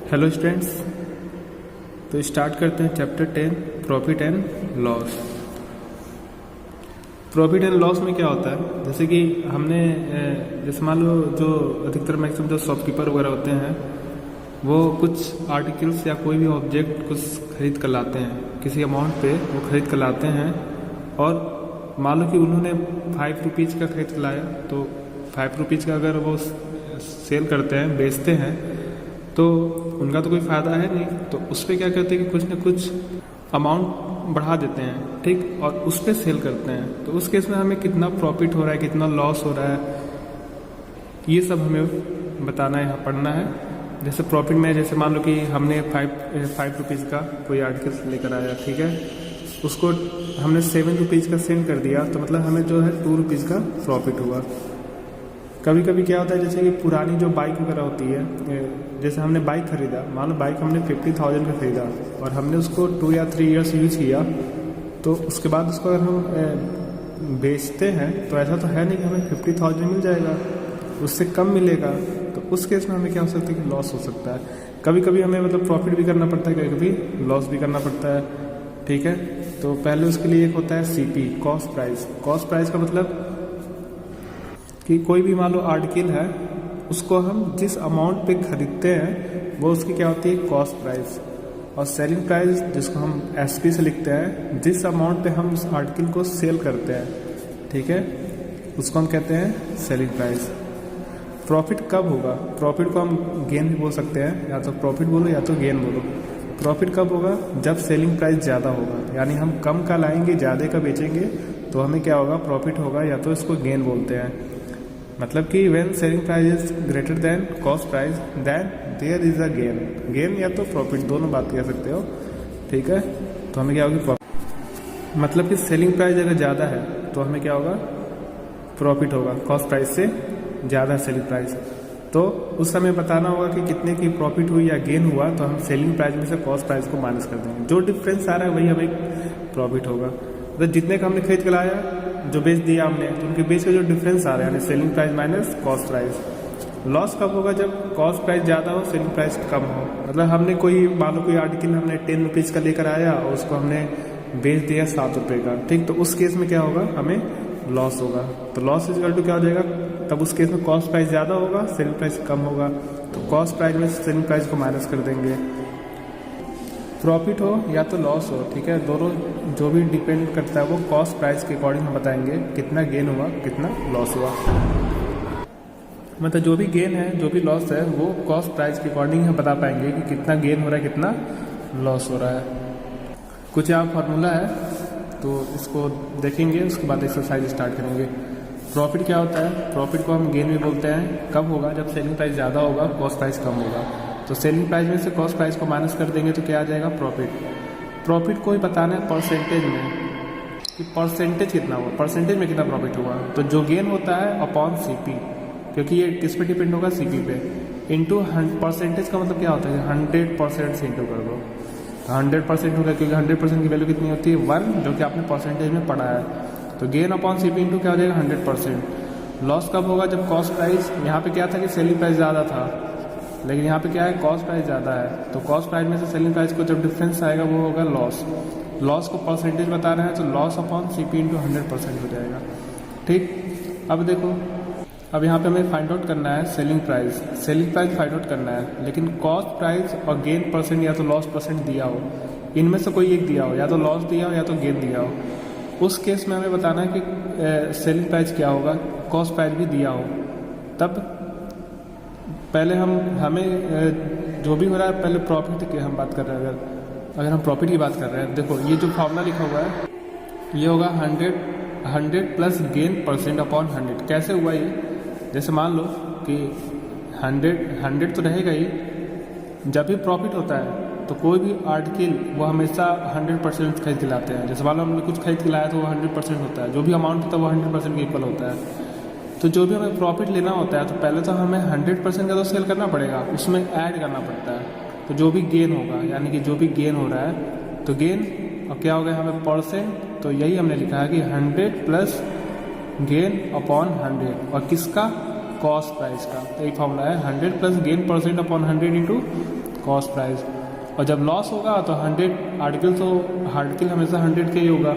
Hello students, तो start करते हैं chapter 10 profit and loss. Profit and loss में क्या होता है, जैसे कि हमने जैसे मान लो जो अधिकतर मैक्सिमम जो शॉपकीपर वगैरह होते हैं वो कुछ आर्टिकल्स या कोई भी ऑब्जेक्ट कुछ खरीद कर लाते हैं, किसी अमाउंट पे वो खरीद कर लाते हैं और मान लो कि उन्होंने 5 रुपीज़ का खरीद कर लाया, तो 5 रुपीज़ का अगर वो सेल करते हैं, बेचते हैं, तो उनका तो कोई फ़ायदा है नहीं। तो उस पर क्या करते हैं कि कुछ ना कुछ अमाउंट बढ़ा देते हैं, ठीक, और उस पर सेल करते हैं। तो उस केस में हमें कितना प्रॉफिट हो रहा है, कितना लॉस हो रहा है, ये सब हमें बताना है, पढ़ना है। जैसे प्रॉफिट में जैसे मान लो कि हमने 5 रुपीज़ का कोई आर्टिकल लेकर आया, ठीक है, उसको हमने 7 रुपीज़ का सेल कर दिया, तो मतलब हमें जो है 2 रुपीज़ का प्रॉफिट हुआ। कभी कभी क्या होता है, जैसे कि पुरानी जो बाइक वगैरह होती है, जैसे हमने बाइक खरीदा, मान लो बाइक हमने 50,000 का खरीदा और हमने उसको 2 या 3 ईयर्स यूज़ किया, तो उसके बाद उसको अगर हम बेचते हैं तो ऐसा तो है नहीं कि हमें 50,000 मिल जाएगा, उससे कम मिलेगा। तो उस केस में हमें क्या हो सकता है कि लॉस हो सकता है। कभी कभी हमें मतलब प्रॉफिट भी करना पड़ता है, कभी कभी लॉस भी करना पड़ता है, ठीक है। तो पहले उसके लिए एक होता है CP, cost price. Cost price का मतलब कि कोई भी मान लो आर्टिकल है, उसको हम जिस अमाउंट पे खरीदते हैं वो उसकी क्या होती है, कॉस्ट प्राइस। और सेलिंग प्राइस जिसको हम SP से लिखते हैं, जिस अमाउंट पे हम उस आर्टिकल को सेल करते हैं, ठीक है, उसको हम कहते हैं सेलिंग प्राइस। प्रॉफिट कब होगा, प्रॉफिट को हम गेन भी बोल सकते हैं, या तो प्रॉफिट बोलो या तो गेन बोलो। प्रॉफिट कब होगा, जब सेलिंग प्राइस ज़्यादा होगा, यानी हम कम का लाएंगे ज़्यादा का बेचेंगे तो हमें क्या होगा, प्रॉफिट होगा, या तो इसको गेन बोलते हैं। मतलब कि when selling price is greater than cost price then there is a gain. Gain या तो प्रॉफिट, दोनों बात कह सकते हो, ठीक है। तो हमें क्या होगी, प्रॉफिट। मतलब कि सेलिंग प्राइस अगर ज़्यादा है तो हमें क्या होगा, प्रॉफिट होगा, कॉस्ट प्राइस से ज़्यादा सेलिंग प्राइस। तो उस समय बताना होगा कि कितने की प्रॉफिट हुई या गेन हुआ, तो हम सेलिंग प्राइस में से कॉस्ट प्राइस को माइनस कर देंगे। जो डिफरेंस आ रहा है वही हमें प्रॉफिट होगा। तो जितने का हमने खरीद के लाया, जो बेच दिया हमने, तो उनके बीच का जो डिफरेंस आ रहा है, यानी selling price minus cost price. Loss कब होगा, जब कॉस्ट प्राइस ज़्यादा हो, सेलिंग प्राइस कम हो। मतलब हमने कोई मान लो कोई आर्टिकल हमने 10 रुपीज़ का लेकर आया और उसको हमने बेच दिया 7 रुपये का, ठीक, तो उस केस में क्या होगा, हमें लॉस होगा। तो लॉस इज इक्वल टू क्या हो जाएगा, तब उस केस में कॉस्ट प्राइस ज़्यादा होगा, सेलिंग प्राइस कम होगा, तो कॉस्ट प्राइस में सेलिंग प्राइस को माइनस कर देंगे। प्रॉफिट हो या तो लॉस हो, ठीक है, दोनों जो भी डिपेंड करता है वो कॉस्ट प्राइस के अकॉर्डिंग हम बताएंगे कितना गेन हुआ, कितना लॉस हुआ। मतलब जो भी गेन है, जो भी लॉस है, वो कॉस्ट प्राइस के अकॉर्डिंग हम बता पाएंगे कि कितना गेन हो रहा है, कितना लॉस हो रहा है। कुछ यहाँ फार्मूला है, तो इसको देखेंगे, उसके बाद एक्सरसाइज स्टार्ट करेंगे। प्रॉफिट क्या होता है, प्रॉफिट को हम गेन भी बोलते हैं। कब होगा, जब सेलिंग प्राइस ज़्यादा होगा, कॉस्ट प्राइस कम होगा। तो सेलिंग प्राइस में से कॉस्ट प्राइस को माइनस कर देंगे तो क्या आ जाएगा, प्रॉफिट। प्रॉफिट को ही बताना है परसेंटेज में, कि परसेंटेज कितना हुआ, परसेंटेज में कितना प्रॉफिट हुआ। तो जो गेन होता है अपॉन CP, क्योंकि ये किस पे डिपेंड होगा, CP पे, इंटू परसेंटेज का मतलब क्या होता है, 100% से इंटू कर दो, 100% होगा, क्योंकि 100% की वैल्यू कितनी होती है, 1, जो कि आपने परसेंटेज में पढ़ा है। तो गेन अपॉन CP इंटू क्या हो जाएगा, 100%। लॉस कब होगा, जब कॉस्ट प्राइस, यहाँ पे क्या था कि सेलिंग प्राइस ज़्यादा था, लेकिन यहाँ पे क्या है, कॉस्ट प्राइस ज़्यादा है, तो कॉस्ट प्राइस में से सेलिंग प्राइस को जब डिफरेंस आएगा वो होगा लॉस। लॉस को परसेंटेज बता रहे हैं, तो लॉस अपॉन CP इंटू 100% हो जाएगा, ठीक। अब देखो, अब यहाँ पे हमें फाइंड आउट करना है selling price. Selling price find out करना है, लेकिन कॉस्ट प्राइस और गेन परसेंट या तो लॉस परसेंट दिया हो, इनमें से कोई एक दिया हो, या तो लॉस दिया हो या तो गेन दिया हो। उस केस में हमें बताना है कि सेलिंग प्राइस क्या होगा, कॉस्ट प्राइस भी दिया हो। तब पहले हमें जो भी हो रहा है, पहले प्रॉफिट की हम बात कर रहे हैं। अगर हम प्रॉफिट की बात कर रहे हैं, देखो ये जो फॉर्मूला लिखा हुआ है, ये होगा 100 प्लस गेन परसेंट अपॉन 100। कैसे हुआ ये, जैसे मान लो कि 100 तो रहेगा ही, जब भी प्रॉफिट होता है तो कोई भी आर्टिकल वो हमेशा 100% खरीद के लाते हैं। जैसे मान लो हमने कुछ खरीद के लाया तो वो 100% होता है, जो भी अमाउंट होता है वो 100% के इक्वल होता है। तो जो भी हमें प्रॉफिट लेना होता है, तो पहले तो हमें 100% का तो सेल करना पड़ेगा, उसमें ऐड करना पड़ता है। तो जो भी गेन होगा, यानी कि जो भी गेन हो रहा है, तो गेन और क्या हो गया हमें परसेंट, तो यही हमने लिखा है कि 100 प्लस गेन अपॉन 100, और किसका, कॉस्ट प्राइस का। तो एक फॉर्मूला है 100 plus gain percent upon 100 into cost price. और जब लॉस होगा तो 100 आर्टिकल हमेशा 100 का ही होगा,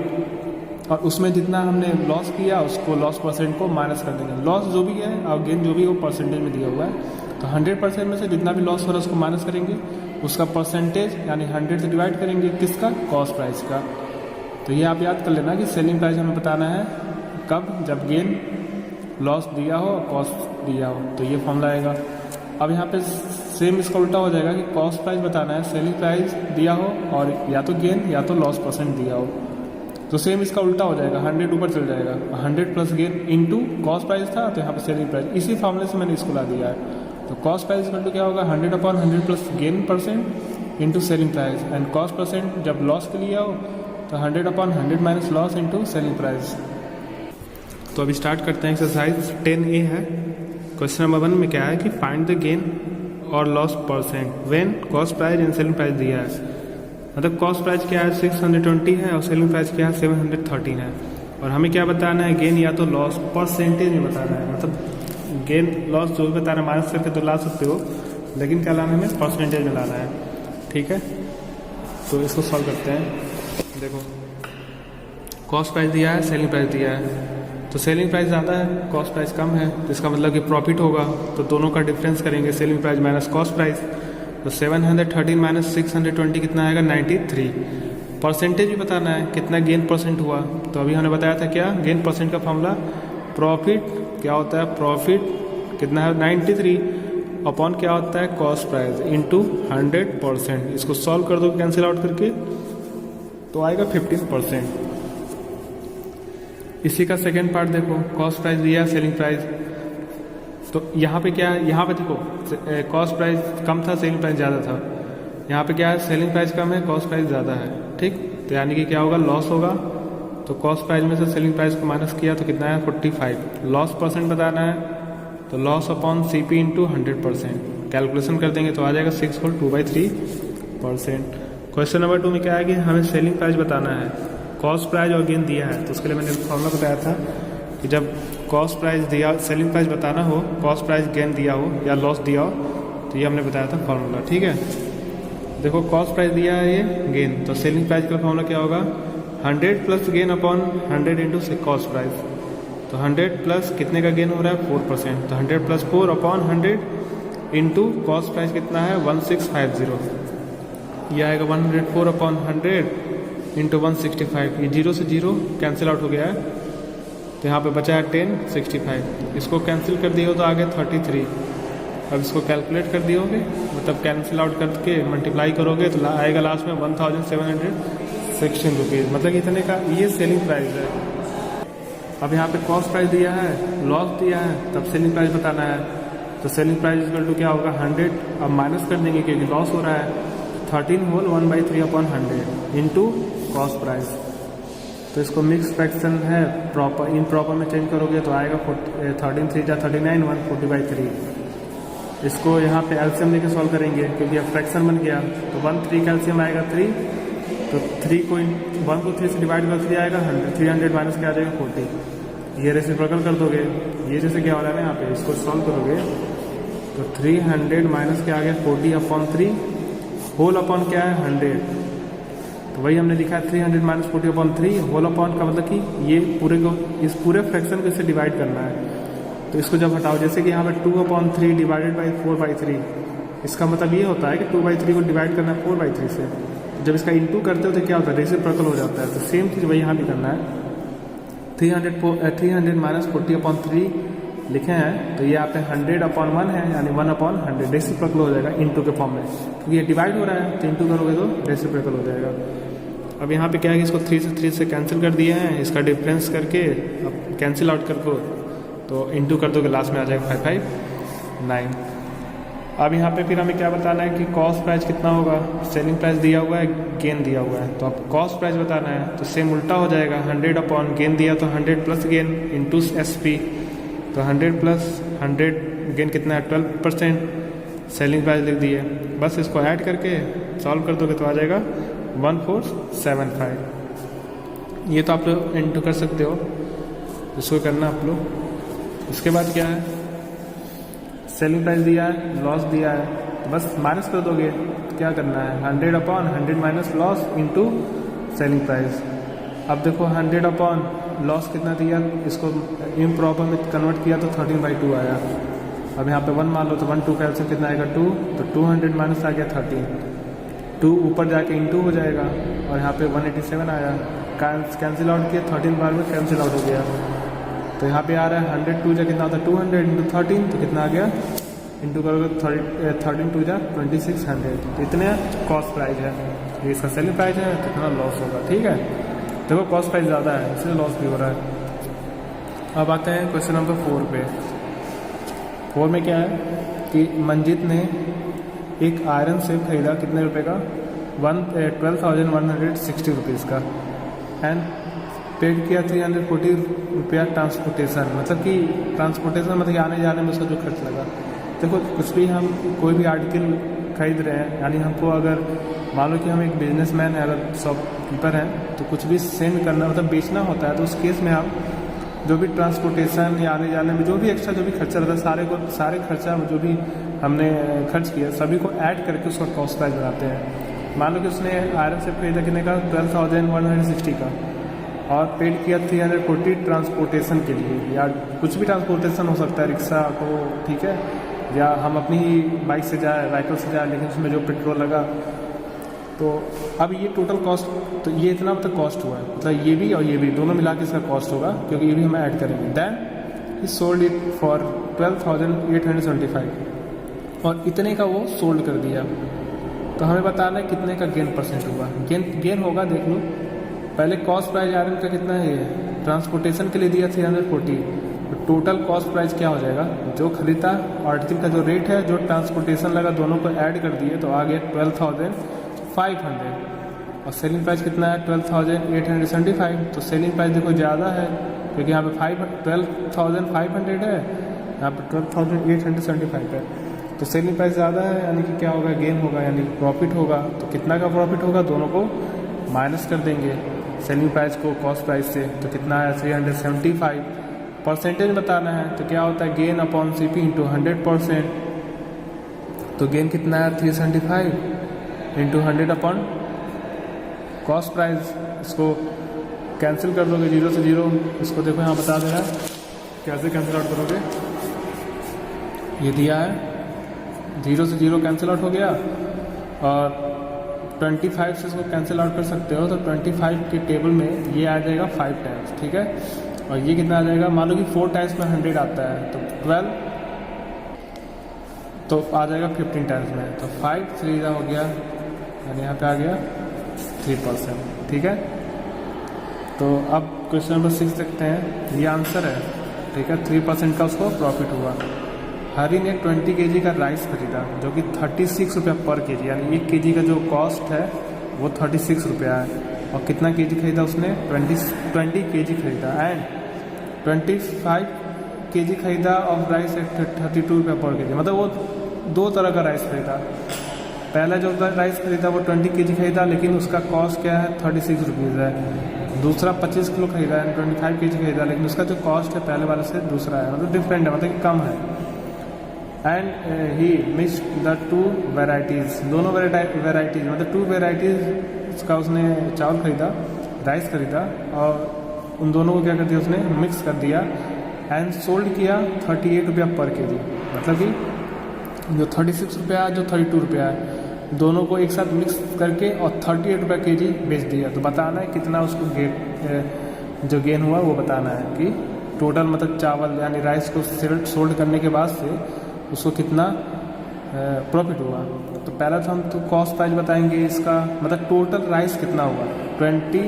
और उसमें जितना हमने लॉस किया उसको लॉस परसेंट को माइनस कर देंगे। लॉस जो भी है और गेन जो भी है वो परसेंटेज में दिया हुआ है, तो 100% में से जितना भी लॉस हो रहा है उसको माइनस करेंगे, उसका परसेंटेज यानी 100 से डिवाइड करेंगे, किसका, कॉस्ट प्राइस का। तो ये आप याद कर लेना कि सेलिंग प्राइस हमें बताना है कब, जब गेन लॉस दिया हो और कॉस्ट दिया हो, तो ये फॉर्मूला आएगा। अब यहाँ पे सेम इसका उल्टा हो जाएगा कि कॉस्ट प्राइस बताना है, सेलिंग प्राइस दिया हो और या तो गेन या तो लॉस परसेंट दिया हो, तो सेम इसका उल्टा हो जाएगा, 100 ऊपर चल जाएगा, 100 plus gain into cost price था तो यहाँ पे सेलिंग प्राइस, इसी फॉर्मूले से मैंने इसको ला दिया है। तो कॉस्ट प्राइस इक्वल टू क्या होगा, 100/100 plus gain percent into selling price, and cost percent जब लॉस के लिए हो तो 100/100 minus loss into selling price. तो अभी स्टार्ट करते हैं। एक्सरसाइज 10A है। क्वेश्चन नंबर 1 में क्या है कि फाइंड द गेन और loss percent when cost price and selling price दिया है। मतलब कॉस्ट प्राइस क्या है 620 है और सेलिंग प्राइस क्या है 713 है, और हमें क्या बताना है, गेन या तो लॉस परसेंटेज में बताना है। मतलब गेन लॉस जो भी बताना है माइनस करके तो ला सकते हो, लेकिन क्या लाना है, हमें परसेंटेज में लाना है। ठीक है, तो इसको सॉल्व करते हैं। देखो कॉस्ट प्राइस दिया है, सेलिंग प्राइस दिया है, तो सेलिंग प्राइस ज़्यादा है, कॉस्ट प्राइस कम है, तो इसका मतलब कि प्रॉफिट होगा, तो दोनों का डिफरेंस करेंगे, selling price minus cost price. तो 713 माइनस 620 कितना आएगा, 93। परसेंटेज भी बताना है, कितना गेन परसेंट हुआ, तो अभी हमने बताया था क्या, गेन परसेंट का फॉर्मूला प्रॉफिट क्या होता है, प्रॉफिट कितना है 93 अपॉन क्या होता है, कॉस्ट प्राइस इंटू 100%। इसको सॉल्व कर दो कैंसिल आउट करके, तो आएगा 15%। इसी का सेकेंड पार्ट देखो, कॉस्ट प्राइस दिया, सेलिंग प्राइस, तो यहाँ पे क्या है, यहाँ पे देखो कॉस्ट प्राइस कम था, सेलिंग प्राइस ज़्यादा था। यहाँ पे क्या है, सेलिंग प्राइस कम है, कॉस्ट प्राइस ज़्यादा है। ठीक, तो यानी कि क्या होगा, लॉस होगा, तो कॉस्ट प्राइस में से सेलिंग प्राइस को माइनस किया तो कितना है 45। लॉस परसेंट बताना है, तो loss upon CP into 100%। Calculation कर देंगे तो आ जाएगा 6 होल 2/3%। क्वेश्चन नंबर 2 में क्या है कि हमें सेलिंग प्राइस बताना है, कॉस्ट प्राइस और गेन दिया है, तो उसके लिए मैंने फॉर्मूला बताया था कि जब कॉस्ट प्राइस दिया, सेलिंग प्राइस बताना हो, कॉस्ट प्राइस गेन दिया हो या लॉस दिया हो, तो ये हमने बताया था फॉर्मूला। ठीक है, देखो कॉस्ट प्राइस दिया है ये गेन, तो सेलिंग प्राइस का फॉर्मूला क्या होगा, 100 plus gain upon 100 into cost price. तो 100 प्लस कितने का गेन हो रहा है 4%, तो 100 plus 4 upon 100 into cost price कितना है 1650, ये आएगा 104 अपॉन 100 इंटू 165। ये 0 से 0 कैंसिल आउट हो गया है, तो यहाँ पे बचा है 1065। इसको कैंसिल कर दिए हो तो आगे 33। अब इसको कैलकुलेट कर दियोगे, मतलब कैंसिल आउट करके मल्टीप्लाई करोगे तो आएगा लास्ट में 1716 रुपीज़, मतलब इतने का ये सेलिंग प्राइस है। अब यहाँ पे कॉस्ट प्राइस दिया है, लॉस दिया है, तब सेलिंग प्राइस बताना है, तो सेलिंग प्राइस इक्वल टू क्या होगा 100, अब माइनस कर देंगे क्योंकि लॉस हो रहा है, 13 whole 1/3 upon 100 into cost price. तो इसको मिक्स फ्रैक्शन है, प्रॉपर इन प्रॉपर में चेंज करोगे तो आएगा 13 3 39 140/3। इसको यहाँ पे एलसीएम लेके सॉल्व करेंगे क्योंकि अब फ्रैक्शन बन गया, तो 1 3 का एलसीएम आएगा 3, तो 3 को 1 को 3 से डिवाइड कर 3 आएगा 100, 300 माइनस क्या आ जाएगा 40। ये रेसिप्रोकल कर दोगे, ये जैसे क्या हो रहा है ना यहाँ पे, इसको सॉल्व करोगे तो 300 माइनस क्या आ गया 40 अपॉन 3 होल अपॉन क्या है 100, तो वही हमने लिखा है 300 माइनस 40 अपॉन 3 होल अपॉन का मतलब कि ये पूरे को, इस पूरे फ्रैक्शन को इससे डिवाइड करना है। तो इसको जब हटाओ, जैसे कि यहाँ पे 2/3 डिवाइडेड बाई 4/3, इसका मतलब ये होता है कि 2/3 को डिवाइड करना है 4/3 से। जब इसका इंटू करते हो तो क्या होता है, रेसिप्रोकल हो जाता है। तो सेम चीज़ वही यहाँ भी करना है, 300 माइनस 40 अपॉन 3 लिखे हैं, तो ये यहाँ पे 100 अपॉन 1 है, यानी 1/100 रेसिप्रोकल हो जाएगा इंटू के फॉर्म में, क्योंकि ये डिवाइड हो रहा है, तो इंटू करोगे तो रेसिप्रोकल हो जाएगा। अब यहाँ पे क्या है कि इसको 3 से कैंसिल कर दिए हैं, इसका डिफरेंस करके अब कैंसिल आउट करके तो इंटू कर दोगे, लास्ट में आ जाएगा 559। अब यहाँ पे फिर हमें क्या बताना है कि कॉस्ट प्राइस कितना होगा, सेलिंग प्राइस दिया हुआ है, गेन दिया हुआ है, तो अब कॉस्ट प्राइस बताना है, तो सेम उल्टा हो जाएगा, 100 अपॉन गेन दिया तो 100 प्लस गेन इंटू SP, तो 100 प्लस 100 गेन कितना है 12%, सेलिंग प्राइस लिख दिए, बस इसको ऐड करके सॉल्व कर दोगे तो आ जाएगा 1475। ये तो आप लोग इंटू कर सकते हो, इसको करना आप लोग। इसके बाद क्या है, सेलिंग प्राइस दिया है, लॉस दिया है, बस माइनस कर दोगे। क्या करना है, 100 upon 100 minus loss into selling price. अब देखो 100 अपॉन लॉस कितना दिया, इसको इम्प्रॉपर में कन्वर्ट किया तो 13/2 आया। अब यहाँ पे 1 मान लो तो 1 2 कैल्सियम कितना आएगा 2, तो 200 माइनस आ गया 13, 2 ऊपर जाके इंटू हो जाएगा और यहाँ पे 187 आया। कैंसिल आउट किया 13 बार में कैंसिल आउट हो गया। तो यहाँ पे आ रहा है 100 2 जा कितना होता है 200 इंटू 13, तो कितना आ गया, इंटू करोगे 13 2 जा 2600। तो इतने कॉस्ट प्राइस है, ये इसका सेलिंग प्राइस है, कितना लॉस होगा। ठीक है, देखो कॉस्ट प्राइस ज़्यादा है इसलिए लॉस भी हो रहा है। अब आते हैं क्वेश्चन नंबर 4 पे। 4 में क्या है कि मंजीत ने एक आयरन सेफ खरीदा कितने रुपए का, 12,160 रुपीज़ का, एंड पेड किया 340 रुपया ट्रांसपोर्टेशन। मतलब कि ट्रांसपोर्टेशन मतलब कि आने जाने में उसका जो खर्च लगा। देखो कुछ भी हम कोई भी आर्टिकल खरीद रहे हैं, यानी हमको अगर मान लो कि हम एक बिजनेसमैन है, अगर शॉपकीपर हैं, तो कुछ भी सेंड करना मतलब बेचना होता है, तो उस केस में हम जो भी ट्रांसपोर्टेशन या आने जाने में जो भी एक्स्ट्रा जो भी खर्चा रहता है सारे खर्चा जो भी हमने खर्च किया सभी को ऐड करके उसका कॉस्ट प्राइस बनाते हैं। मान लो कि उसने आयरन सेफ खरीदा कितने का 12,160 का और पेड किया 340 ट्रांसपोर्टेशन के लिए, या कुछ भी ट्रांसपोर्टेशन हो सकता है, रिक्शा ऑटो, ठीक है, या हम अपनी ही बाइक से जाए व्हीकल से जाए, लेकिन उसमें जो पेट्रोल लगा। तो अब ये टोटल कॉस्ट, तो ये इतना मतलब कॉस्ट हुआ है, मतलब ये भी और ये भी दोनों मिला के इसका कॉस्ट होगा, क्योंकि ये भी हम ऐड करेंगे। Then he sold it for 12,875 और इतने का वो सोल्ड कर दिया। तो हमें बताना है कितने का गेन परसेंट हुआ। गेन होगा, देख लो पहले कॉस्ट प्राइस आयरन का कितना है, ट्रांसपोर्टेशन के लिए दिया 340, तो टोटल कॉस्ट प्राइस क्या हो जाएगा, जो खरीदा आर्टिकल का जो रेट है, जो ट्रांसपोर्टेशन लगा, दोनों को ऐड कर दिए तो आ गया 12,500। और सेलिंग प्राइस कितना है 12,875। तो सेलिंग प्राइस देखो ज़्यादा है, क्योंकि यहाँ पे 12,500 है, यहाँ पे 12,875 है, तो सेलिंग प्राइस ज़्यादा है, यानी कि क्या होगा, गेन होगा, यानी प्रॉफिट होगा। तो कितना का प्रॉफिट होगा, दोनों को माइनस कर देंगे सेलिंग प्राइस को कॉस्ट प्राइस से, तो कितना है 375। परसेंटेज बताना है तो क्या होता है, गेन अपॉन CP इंटू 100%। तो गेन कितना है 375 इंटू 100 अपॉन कॉस्ट प्राइस। इसको कैंसिल कर दोगे 0 से 0, इसको देखो यहाँ बता दे रहा है कैसे कैंसिल आउट करोगे। ये दिया है 0 से 0 कैंसिल आउट हो गया, और 25 से इसको कैंसिल आउट कर सकते हो, तो 25 के टेबल में ये आ जाएगा 5 टाइम्स, ठीक है। और ये कितना आ जाएगा, मान लो कि 4 टाइम्स में 100 आता है, तो 12 तो आ जाएगा 15 टाइम्स में, तो 5 3 हो गया, यानी यहाँ पे आ गया 3%, ठीक है। तो अब क्वेश्चन नंबर 6 देखते हैं, ये आंसर है, ठीक है। 3% का उसको प्रॉफिट हुआ। हरी ने 20 kg का राइस खरीदा जो कि 36 रुपया पर केजी, यानी 1 kg का जो कॉस्ट है वो 36 रुपया है। और कितना केजी खरीदा उसने, 20 kg खरीदा, एंड 25 kg खरीदा और राइस 32 रुपया पर केजी। मतलब वो 2 तरह का राइस खरीदा। पहला जो राइस खरीदा वो 20 kg खरीदा, लेकिन उसका कॉस्ट क्या है 36 रुपीज़ है। दूसरा 25 किलो खरीदा है, 25 kg खरीदा, लेकिन उसका जो कॉस्ट है पहले वाले से दूसरा है, मतलब डिफरेंट है, मतलब कि कम है। And he mix the 2 varieties, दोनों वेराइटीज़ मतलब 2 वेराइटीज़ का उसने चावल खरीदा, राइस खरीदा, और उन दोनों को क्या कर दिया उसने मिक्स कर दिया, एंड सोल्ड किया 38 रुपया पर केजी। मतलब कि जो 36 रुपया जो 32 रुपया है, दोनों को एक साथ मिक्स करके और 38 रुपया केजी बेच दिया। तो बताना है कितना उसको जो गेन हुआ वो बताना है कि टोटल मतलब चावल यानी राइस को सोल्ड करने के बाद से उसको कितना प्रॉफिट हुआ। तो पहला तो हम तो कॉस्ट प्राइस बताएंगे इसका, मतलब टोटल राइस कितना हुआ 20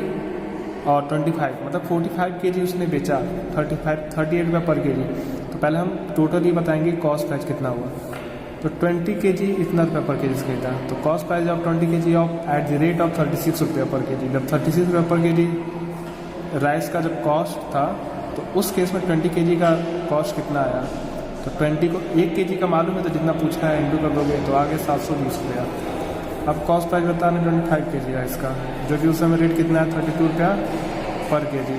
और 25, मतलब 45 kg उसने बेचा, 38 रुपया पर केजी। तो पहले हम टोटल ही बताएंगे कॉस्ट प्राइस कितना हुआ। तो 20 kg इतना रुपया पर केजी खरीदा, तो cost price of 20 kg of at the rate of 36 रुपया पर केजी। जब 36 रुपया पर केजी राइस का जब कॉस्ट था, तो उस केस में 20 kg का कॉस्ट कितना आया, तो 20 को 1 kg का मालूम है, तो जितना पूछा है इंटू कर दोगे तो आगे 720 रुपया। अब कॉस्ट प्राइस बताना 25 kg राइस का, जो कि उस समय रेट कितना है 32 रुपया पर केजी।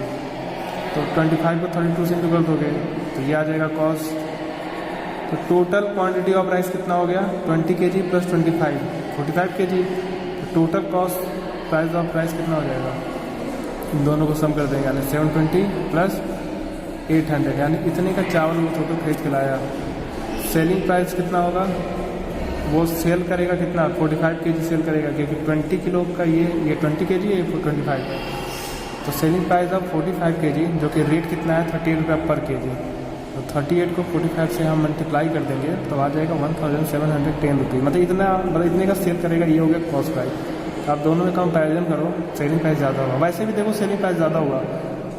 तो 25 को 32 से इंटू कर दोगे तो ये आ जाएगा कॉस्ट तो टोटल क्वांटिटी ऑफ राइस कितना हो गया 20 kg प्लस 25 45 kg। तो total cost price of rice कितना हो जाएगा, इन दोनों को सम कर देंगे यानी 720 प्लस 800 यानी इतने का चावल वो टोटल खरीद के लाया। सेलिंग प्राइस कितना होगा, वो सेल करेगा कितना 45 kg सेल करेगा, क्योंकि 20 किलो का ये 20 kg है, ये 25। तो सेलिंग प्राइस ऑफ 45 kg जो कि रेट कितना है 38 रुपये पर kg। तो 38 को 45 से हम मल्टीप्लाई कर देंगे तो आ जाएगा 1710 रुपये, मतलब इतने का सेल करेगा। ये हो गया कॉस्ट प्राइस। आप दोनों में कंपैरिजन करो, सेलिंग प्राइस ज़्यादा होगा। वैसे भी देखो सेलिंग प्राइस ज़्यादा हुआ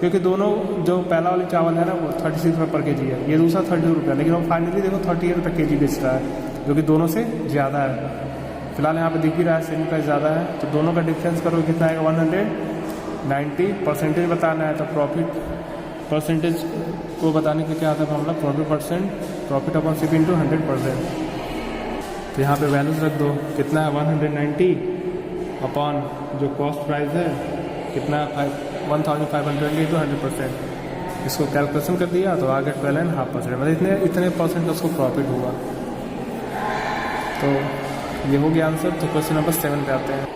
क्योंकि दोनों जो पहला वाली चावल है ना वो 36 रुपये पर kg है, ये दूसरा 32 रुपये, लेकिन वो फाइनली देखो 38 रुपये kg बेच रहा है, जो कि दोनों से ज़्यादा है। फिलहाल यहाँ पे दिख भी रहा है सेलिंग प्राइस ज़्यादा है। तो दोनों का डिफरेंस करो कितना आएगा 190। परसेंटेज बताना है तो प्रॉफिट परसेंटेज को बताने के क्या आता है formula, profit upon CP into 100%। तो यहाँ पे वैल्यूज रख दो, कितना है 190 अपॉन जो कॉस्ट प्राइस है कितना 1520 इंटू 100%। इसको कैलकुलेशन कर दिया तो आगे 12.5%, मतलब इतने परसेंट का उसको प्रॉफिट हुआ। तो ये हो गया आंसर। तो क्वेश्चन नंबर 7 पे आते हैं।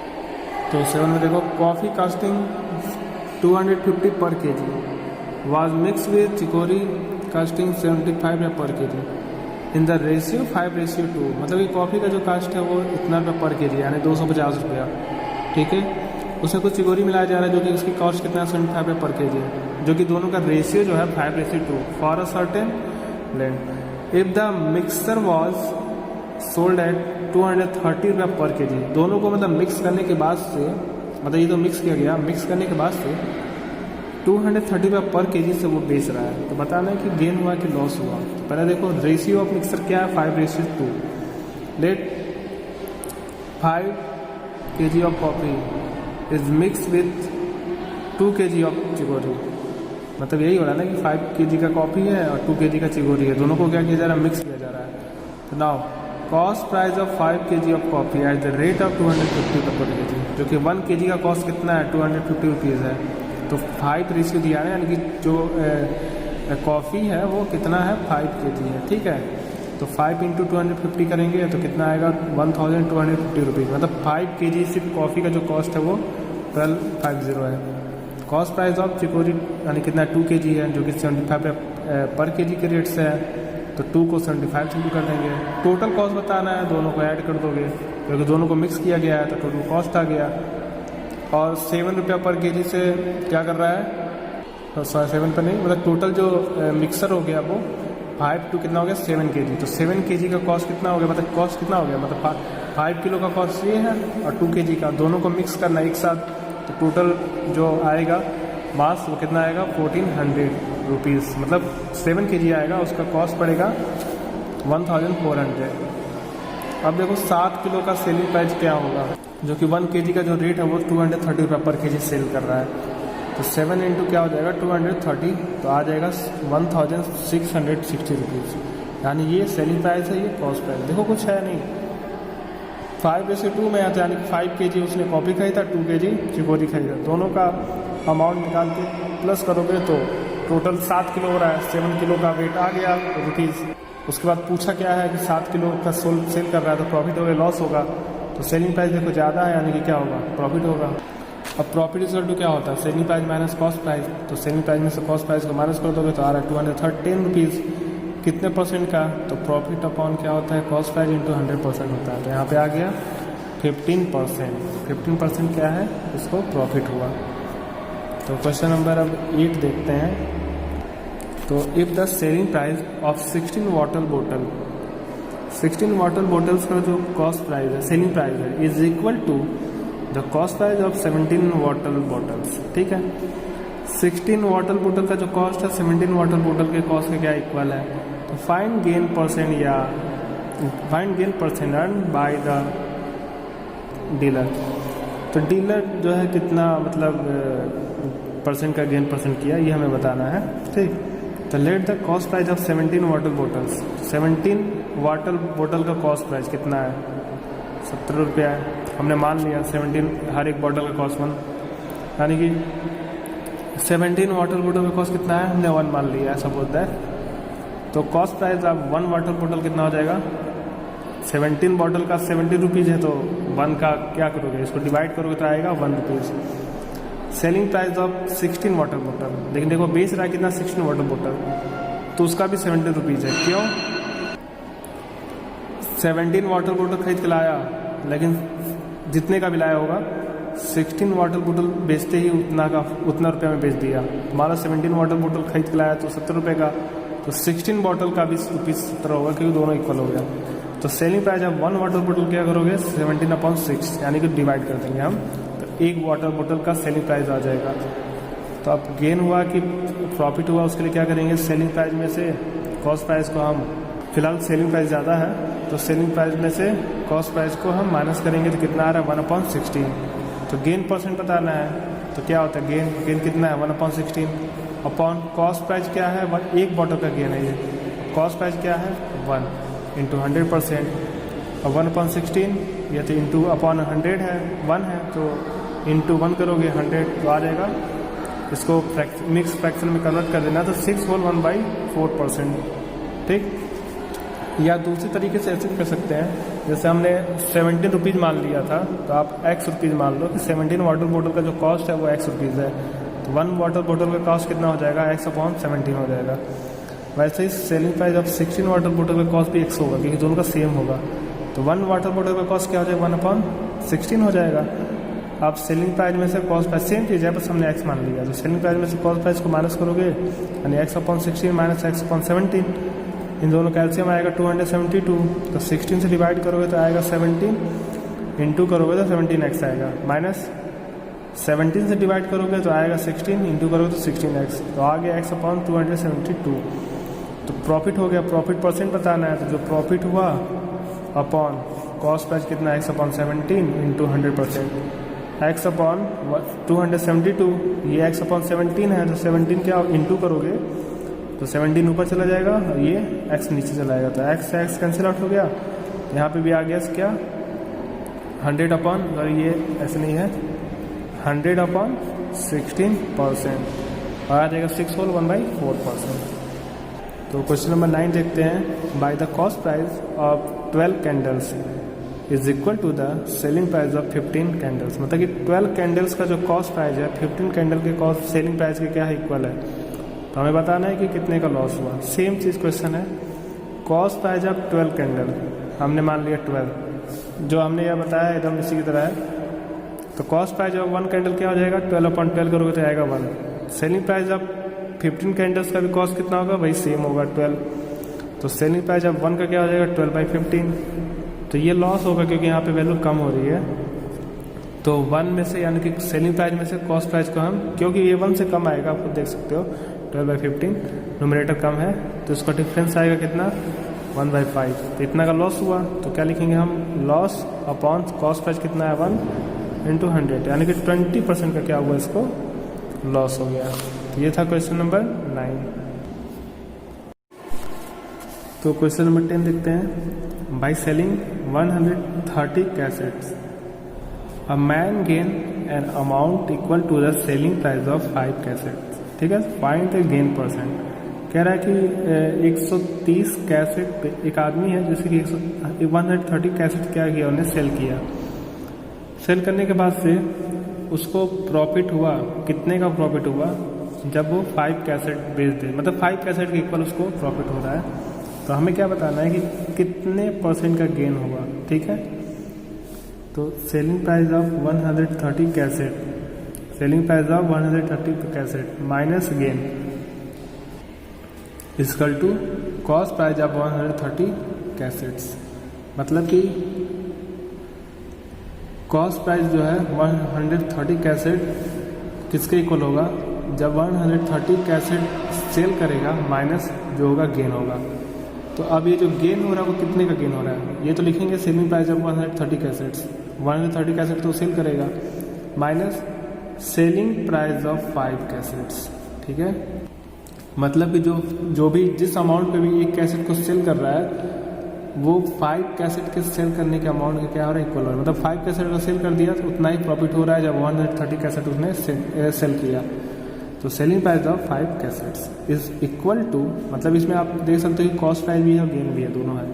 तो 7 में देखो, कॉफ़ी कास्टिंग 250 पर kg was mixed with chicory casting 75 पर kg इन द रेशियो 5:2। मतलब कि कॉफ़ी का जो कास्ट है वो इतना रुपये पर kg यानी 250 रुपया, ठीक है। उसमें कुछ चिकोरी मिलाया जा रहा है जो कि उसकी कॉस्ट कितना है 75 रुपये पर kg, जो कि दोनों का रेशियो जो है 5:2 for a certain blend. If the mixer was sold at 230 रुपये पर kg, दोनों को मतलब मिक्स करने के बाद से, मतलब ये तो मिक्स किया गया, मिक्स करने के बाद से 230 रुपये पर kg से वो बेच रहा है। तो बताना है कि गेन हुआ कि लॉस हुआ। तो पहले देखो रेशियो ऑफ मिक्सर क्या है 5:2। Let 5 kg of coffee is mix with 2 kg of chicory. मतलब यही हो रहा है ना कि 5 kg का कॉफ़ी है और 2 kg का चिकोरी है, दोनों को क्या किया जा रहा है, मिक्स किया जा रहा है। तो now cost price of 5 kg of coffee at the rate of 250 पर kg, जो कि 1 kg का कॉस्ट कितना है 250 रुपीज़ है। तो 5 रेशियो दिया है, यानी कि जो कॉफ़ी है वो कितना है 5 kg है, ठीक है। तो 5 इंटू 250 करेंगे तो कितना आएगा 1250 रुपीज़, मतलब 5 kg सिर्फ कॉफ़ी का जो कॉस्ट है वो 1250 है। कॉस्ट प्राइस ऑफ चिकोरी यानी कितना 2 kg है, जो कि 75 पर kg के रेट से है। तो 2 को 75 से कर देंगे। टोटल कॉस्ट बताना है, दोनों को ऐड कर दोगे क्योंकि दोनों को मिक्स किया गया है, तो टोटल कॉस्ट आ गया। और 7 रुपया पर kg से क्या कर रहा है, तो 7 पर नहीं, मतलब टोटल जो मिक्सर हो गया वो 5 टू कितना हो गया 7 kg। तो 7 kg का कॉस्ट कितना हो गया, मतलब कॉस्ट कितना हो गया, मतलब 5 किलो का कॉस्ट ये है और 2 kg का, दोनों को मिक्स करना एक साथ। तो टोटल जो आएगा मास वो कितना आएगा 1400 रुपीज़, मतलब 7 kg आएगा, उसका कॉस्ट पड़ेगा 1400। अब देखो 7 किलो का सेलिंग प्राइस क्या होगा, जो कि 1 kg का जो रेट है वो 230 रुपये पर kg सेल कर रहा है। तो 7 इंटू क्या हो जाएगा 230, तो आ जाएगा 1660 रुपीज़, यानी ये सेलिंग प्राइस है, ये कॉस्ट प्राइस। देखो कुछ है नहीं, 5:2 में आता है, यानी 5 kg उसने कॉफ़ी खरीदा, 2 kg चिकोरी खरीदा, दोनों का अमाउंट निकाल के प्लस करोगे तो टोटल 7 किलो हो रहा है। 7 किलो का वेट आ गया रुपीज़। उसके बाद पूछा क्या है कि 7 किलो का सेल कर रहा है, तो प्रॉफिट होगा लॉस होगा। तो सेलिंग प्राइस देखो ज़्यादा है, यानी कि क्या होगा प्रॉफिट होगा। अब प्रॉफिट इक्वल टू क्या होता है, selling price minus cost price. तो सेलिंग प्राइस में से कॉस्ट प्राइस को माइनस कर दोगे तो आ रहा है 210 रुपीज़, कितने परसेंट का, तो प्रॉफिट अपॉन क्या होता है कॉस्ट प्राइस इंटू 100% होता है। तो यहाँ पे आ गया 15%। 15% क्या है, इसको प्रॉफिट हुआ। तो क्वेश्चन नंबर अब 8 देखते हैं। तो if the selling price of 16 water bottle, 16 water bottles का जो कॉस्ट प्राइस है, सेलिंग प्राइस है, is equal to the cost price of 17 water bottles, ठीक है। 16 वाटर बोतल का जो कॉस्ट है 17 वाटर बोतल के कॉस्ट के क्या इक्वल है। तो फाइंड गेन परसेंट या find gain percent earn by the dealer. तो डीलर जो है कितना मतलब परसेंट का गेन परसेंट किया, ये हमें बताना है, ठीक। तो late the cost price of 17 water bottles, 17 water बोतल का कॉस्ट प्राइस कितना है 70 रुपया है। हमने मान लिया 17 हर एक बॉटल का कॉस्ट 1, यानी कि 17 वाटर बोतल का कॉस्ट कितना है, हमने 1 मान लिया है, सपोज दैट। तो कॉस्ट प्राइस अब 1 वाटर बोतल कितना हो जाएगा, 17 बॉटल का 70 रुपीज़ है, तो 1 का क्या करोगे, इसको डिवाइड करोगे तो आएगा 1 rupees. Selling price of 16 water बोतल, लेकिन देखो बेच रहा है कितना, 16 वाटर बोतल, तो उसका भी 70 रुपीज़ है। क्यों, 17 वाटर बोतल खरीद के लाया, लेकिन जितने का भी लाया होगा 16 वाटर बोतल बेचते ही उतना रुपये में बेच दिया। हमारा 17 वाटर बोतल खरीद के लाया तो 70 रुपये का, तो 16 बॉटल का भी रुपीज़ 70 होगा, क्योंकि दोनों इक्वल हो गया। तो सेलिंग प्राइस अब 1 वाटर बोतल क्या करोगे, 17/6, यानी कि डिवाइड कर देंगे हम, तो 1 वाटर बोतल का सेलिंग प्राइस आ जाएगा। तो अब गेन हुआ कि प्रॉफिट हुआ, उसके लिए क्या करेंगे, सेलिंग प्राइस में से कॉस्ट प्राइस को हम, फिलहाल सेलिंग प्राइस ज़्यादा है तो सेलिंग प्राइस में से कॉस्ट प्राइस को हम माइनस करेंगे, तो कितना आ रहा है, 1/16। तो गेन परसेंट बताना है, तो क्या होता है गेन कितना है, 1/16 अपॉन कॉस्ट प्राइस क्या है, 1 बॉटल का गेन है ये, कॉस्ट प्राइस क्या है 1 इंटू 100%, और 1/16 या तो इंटू अपॉन 100 है, 1 है, तो इंटू 1 करोगे 100 तो आ जाएगा। इसको मिक्स फ्रैक्शन में कन्वर्ट कर देना, तो 6 होल 1/4%, ठीक। या दूसरी तरीके से ऐसे कर सकते हैं, जैसे हमने 17 रुपीज़ मान लिया था, तो आप x रुपीज़ मान लो कि 17 वाटर बोतल का जो कॉस्ट है वो x रुपीज़ है, तो 1 वाटर बोतल का कॉस्ट कितना हो जाएगा, x/17 हो जाएगा। वैसे ही सेलिंग प्राइस ऑफ 16 वाटर बोतल का कॉस्ट भी x होगा, क्योंकि दोनों का सेम होगा, तो 1 वाटर बोतल का कॉस्ट क्या हो जाएगा, 1/16 हो जाएगा। आप सेलिंग प्राइस में से कॉस्ट प्राइस सेम चीज़ है, बस हमने x मान लिया, तो सेलिंग प्राइस में से कॉस्ट प्राइस को माइनस करोगे, यानी x/16 माइनस x/17, इन दोनों कैल्शियम आएगा 272, तो 16 से डिवाइड करोगे तो आएगा 17, इंटू करोगे तो 17x आएगा, माइनस 17 से डिवाइड करोगे तो आएगा 16, इंटू करोगे तो 16x, तो आ गया x/272। तो प्रॉफिट हो गया, प्रॉफिट परसेंट बताना है, तो जो प्रॉफिट हुआ अपॉन कॉस्ट प्राइस कितना है, x/17 इंटू 100%, x/272, ये x/17 है, तो 17 क्या इंटू करोगे तो 17 ऊपर चला जाएगा और ये x नीचे चला जाएगा, तो x से x कैंसिल आउट हो गया। यहाँ पे भी आ गया क्या 100 अपॉन, और ये ऐसे नहीं है 100/16%, और आ जाएगा 6 होल 1/4%। तो क्वेश्चन नंबर 9 देखते हैं, by the cost price of 12 candles is equal to the selling price of 15 candles, मतलब कि 12 कैंडल्स का जो कॉस्ट प्राइस है 15 कैंडल के कॉस्ट सेलिंग प्राइस के क्या है, इक्वल है। तो हमें बताना है कि कितने का लॉस हुआ। सेम चीज़ क्वेश्चन है, कॉस्ट प्राइस ऑफ 12 कैंडल, हमने मान लिया 12, जो हमने यह बताया एकदम इसी की तरह है। तो कॉस्ट प्राइस ऑफ 1 कैंडल क्या हो जाएगा, 12/12 करोगे तो आएगा 1। सेलिंग प्राइस ऑफ 15 कैंडल्स का भी कॉस्ट कितना होगा, वही सेम होगा 12। तो सेलिंग प्राइस ऑफ 1 का क्या हो जाएगा, 12/15। तो ये लॉस होगा क्योंकि यहाँ पे वैल्यू कम हो रही है, तो 1 में से, यानी कि सेलिंग प्राइस में से कॉस्ट प्राइस को हम, क्योंकि ये 1 से कम आएगा, आप खुद देख सकते हो 12/15, न्यूमरेटर कम है, तो इसका डिफरेंस आएगा कितना 1/5, तो इतना का लॉस हुआ। तो क्या लिखेंगे हम, लॉस अपॉन कॉस्ट प्राइस कितना है 1 इंटू 100, यानी कि 20% का क्या हुआ, इसको लॉस हो गया। तो ये था क्वेश्चन नंबर 9। तो क्वेश्चन नंबर 10 देखते हैं, by selling 130 cassettes a man gain an amount equal to the selling price of 5 cassettes, ठीक है। फाइंड द गेन परसेंट, कह रहा है कि 130 कैसेट, एक आदमी है जैसे कि 130 कैसेट क्या किया, उन्हें सेल किया, सेल करने के बाद से उसको प्रॉफिट हुआ, कितने का प्रॉफिट हुआ, जब वो 5 कैसेट बेच दे, मतलब 5 कैसेट के इक्वल उसको प्रॉफिट हो रहा है। तो हमें क्या बताना है कि कितने परसेंट का गेन होगा, ठीक है। तो selling price of 130 cassette, selling price of 130 cassette minus gain equal to cost price of 130 cassettes, मतलब कि कॉस्ट प्राइस जो है 130 कैसेट किसके इक्वल होगा, जब 130 कैसेट सेल करेगा माइनस जो होगा गेन होगा। तो अब ये जो गेन हो रहा है वो कितने का गेन हो रहा है, ये तो लिखेंगे selling price of 130 cassettes, 130 cassette तो सेल करेगा, minus selling price of 5 cassettes, ठीक है। मतलब कि जो भी जिस अमाउंट पे भी एक कैसेट को सेल कर रहा है, वो 5 कैसेट के सेल करने के अमाउंट के क्या हो रहा है, इक्वल हो रहा है। मतलब 5 कैसेट का सेल कर दिया तो उतना ही प्रॉफिट हो रहा है जब 130 कैसेट उसने सेल किया। तो तो selling price of 5 cassettes is equal to, मतलब इसमें आप देख सकते हो कि कॉस्ट प्राइस भी है और गेन भी है, दोनों है,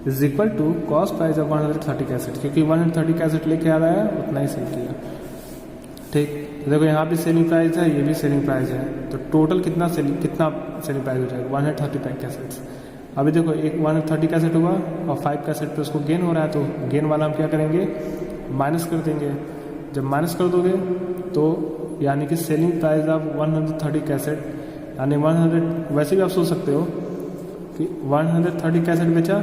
is equal to cost price of 130 cassette, क्योंकि 130 कैसेट लेके आ रहा है उतना ही सेल किया। ठीक, तो देखो यहाँ भी सेलिंग प्राइस है, ये भी सेलिंग प्राइस है, तो टोटल कितना सेलिंग प्राइस हो जाएगा 135 कैसेट्स। अभी देखो एक 130 कैसेट हुआ और 5 कैसेट पे उसको गेन हो रहा है, तो गेन वाला हम क्या करेंगे, माइनस कर देंगे। जब माइनस कर दोगे तो यानी कि सेलिंग प्राइस ऑफ 130 कैसेट, यानी 100, वैसे भी आप सोच सकते हो कि 130 कैसेट बेचा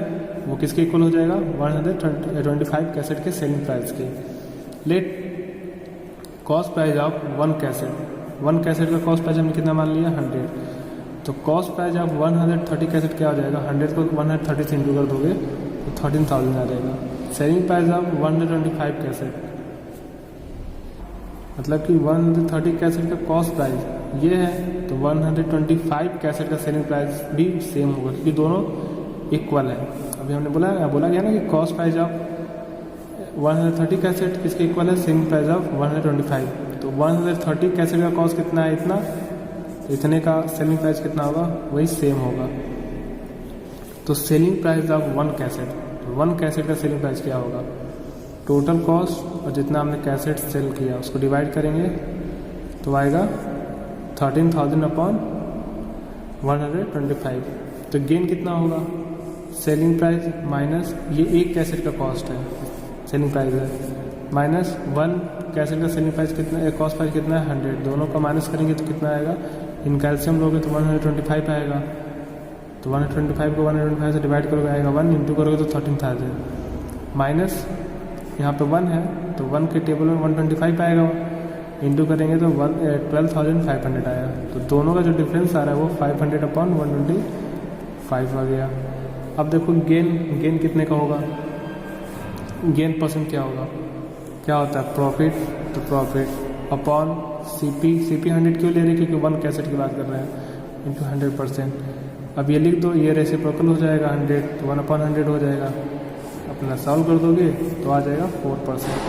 वो किसके इक्वल हो जाएगा, 125 कैसेट के सेलिंग प्राइस के। Let cost price of 1 cassette का कॉस्ट प्राइस हमने कितना मान लिया 100, तो कॉस्ट प्राइस ऑफ 130 कैसेट क्या हो जाएगा, 100 को 130 से इंटू कर दोगे तो 13,000 आ जाएगा। सेलिंग प्राइस ऑफ 125 कैसेट, मतलब कि 130 कैसेट का कॉस्ट प्राइस ये है, तो 125 कैसेट का सेलिंग प्राइस भी सेम होगा, क्योंकि दोनों इक्वल है। अभी हमने बोला गया ना कि कॉस्ट प्राइस ऑफ 130 कैसेट किसके इक्वल है, सेलिंग प्राइस ऑफ 125, तो 130 कैसेट का कॉस्ट कितना है, इतना, इतने का सेलिंग प्राइस कितना होगा, वही सेम होगा। तो सेलिंग प्राइस ऑफ 1 कैसेट का सेलिंग प्राइस क्या होगा, टोटल कॉस्ट और जितना हमने कैसेट सेल किया उसको डिवाइड करेंगे तो आएगा 13,000 अपॉन 125। तो गेन कितना होगा, सेलिंग प्राइस माइनस ये एक कैसेट का कॉस्ट है, सेलिंग प्राइस है, माइनस 1 कैसेट का सेलिंग प्राइस कितना, कॉस्ट प्राइस कितना है 100, दोनों का माइनस करेंगे तो कितना आएगा, इन कैल्शियम लोगे तो 125 आएगा, तो 125 को 125 से डिवाइड करोगे आएगा 1, इंटू करोगे तो 13,000, माइनस यहाँ पे 1 है तो 1 के टेबल में 125 आएगा, इंटू करेंगे तो 12,500 आएगा। तो दोनों का जो डिफरेंस आ रहा है वो 500 अपॉन 125 आ गया। अब देखो गेन कितने का होगा, गेन परसेंट क्या होगा, क्या होता है प्रॉफिट, तो प्रॉफिट अपॉन सीपी 100 क्यों ले रहे हैं, क्योंकि 1 कैसेट की बात कर रहे हैं, इंटू 100%। अब ये लिख दो, ये रेसिप्रोकल हो जाएगा 100, तो 1/100 हो जाएगा, अपना सॉल्व कर दोगे तो आ जाएगा 4%।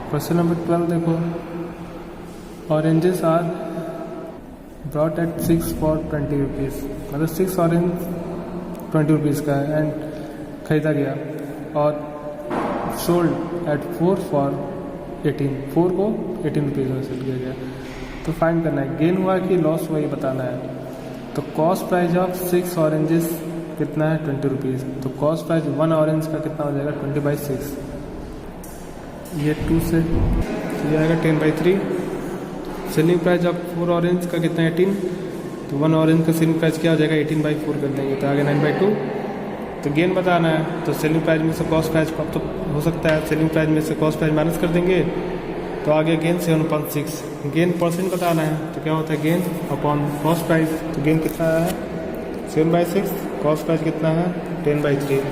क्वेश्चन नंबर 12 देखो, oranges are bought at 6 for 20 rupees, मतलब 6 ऑरेंज 20 रुपीज़ का है एंड खरीदा गया, और सोल्ड एट 4 फॉर 18, 4 को 18 रुपीज़ में सेल किया गया। तो फाइंड करना है गेन हुआ कि लॉस हुआ ये बताना है। तो कॉस्ट प्राइस ऑफ 6 ऑरेंजेस कितना है 20 रुपीज़, तो कॉस्ट प्राइस 1 ऑरेंज का कितना हो जाएगा 20/6, ये 2 से ये आएगा 10/3। सेलिंग प्राइस ऑफ 4 ऑरेंज का कितना है 18, तो 1 ऑरेंज का सेलिंग प्राइस क्या हो जाएगा 18/4 कर देंगे तो आगे 9/2। तो गेन बताना है, तो सेलिंग प्राइस में से कॉस्ट प्राइस को, अब तो हो सकता है सेलिंग प्राइस में से कॉस्ट प्राइस माइनस कर देंगे तो आगे गेन 7/6। गेन परसेंट बताना है, तो क्या होता है गेन अपॉन कॉस्ट प्राइस, तो गेन कितना है 7/6, कॉस्ट प्राइस कितना है 10/3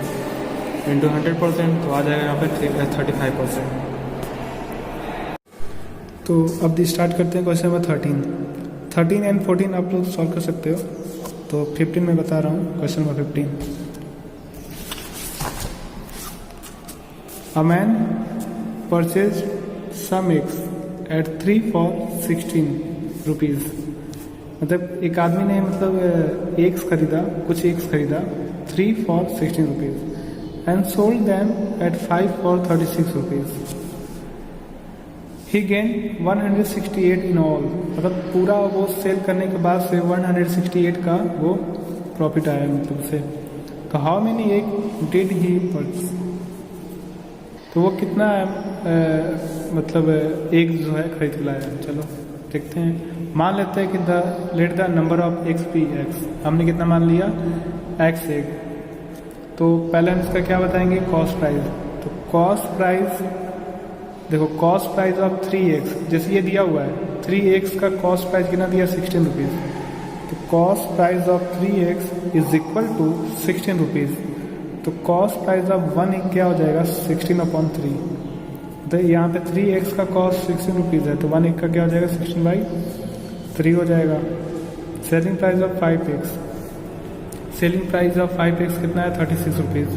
इंटू 100%, तो आ जाएगा यहाँ पे 35%। तो अब स्टार्ट करते हैं क्वेश्चन नंबर 13 एंड 14 आप लोग सॉल्व कर सकते हो। तो 15 में बता रहा हूँ, question number 15, a man purchase some eggs at 3 for 16 rupees, मतलब एक आदमी ने मतलब एग्स खरीदा, कुछ एग्स खरीदा 3 for 16 rupees and sold them at 5 for 36 rupees. He gain 168 in all, मतलब पूरा वो सेल करने के बाद से 168 का वो प्रॉफिट आया मतलब से। तो how many egg did he purchase, तो वो कितना मतलब एग जो है खरीद के लाया। चलो देखते हैं, मान लेते हैं कि let the number of eggs be x, हमने कितना मान लिया एक्स एग। तो पहले हम इसका क्या बताएंगे कॉस्ट प्राइस, तो कॉस्ट प्राइस देखो कॉस्ट प्राइस ऑफ 3x, जैसे ये दिया हुआ है 3x का कॉस्ट प्राइस कितना दिया 16 रुपीज़, तो cost price of 3x is equal to 16 rupees. तो कॉस्ट प्राइस ऑफ 1 एग क्या हो जाएगा 16/3, तो यहाँ पे 3x का कॉस्ट 16 रुपीज़ है, तो 1 एग का क्या हो जाएगा 16/3 हो जाएगा। Selling price of 5x, selling price of 5x कितना है 36 रुपीज़,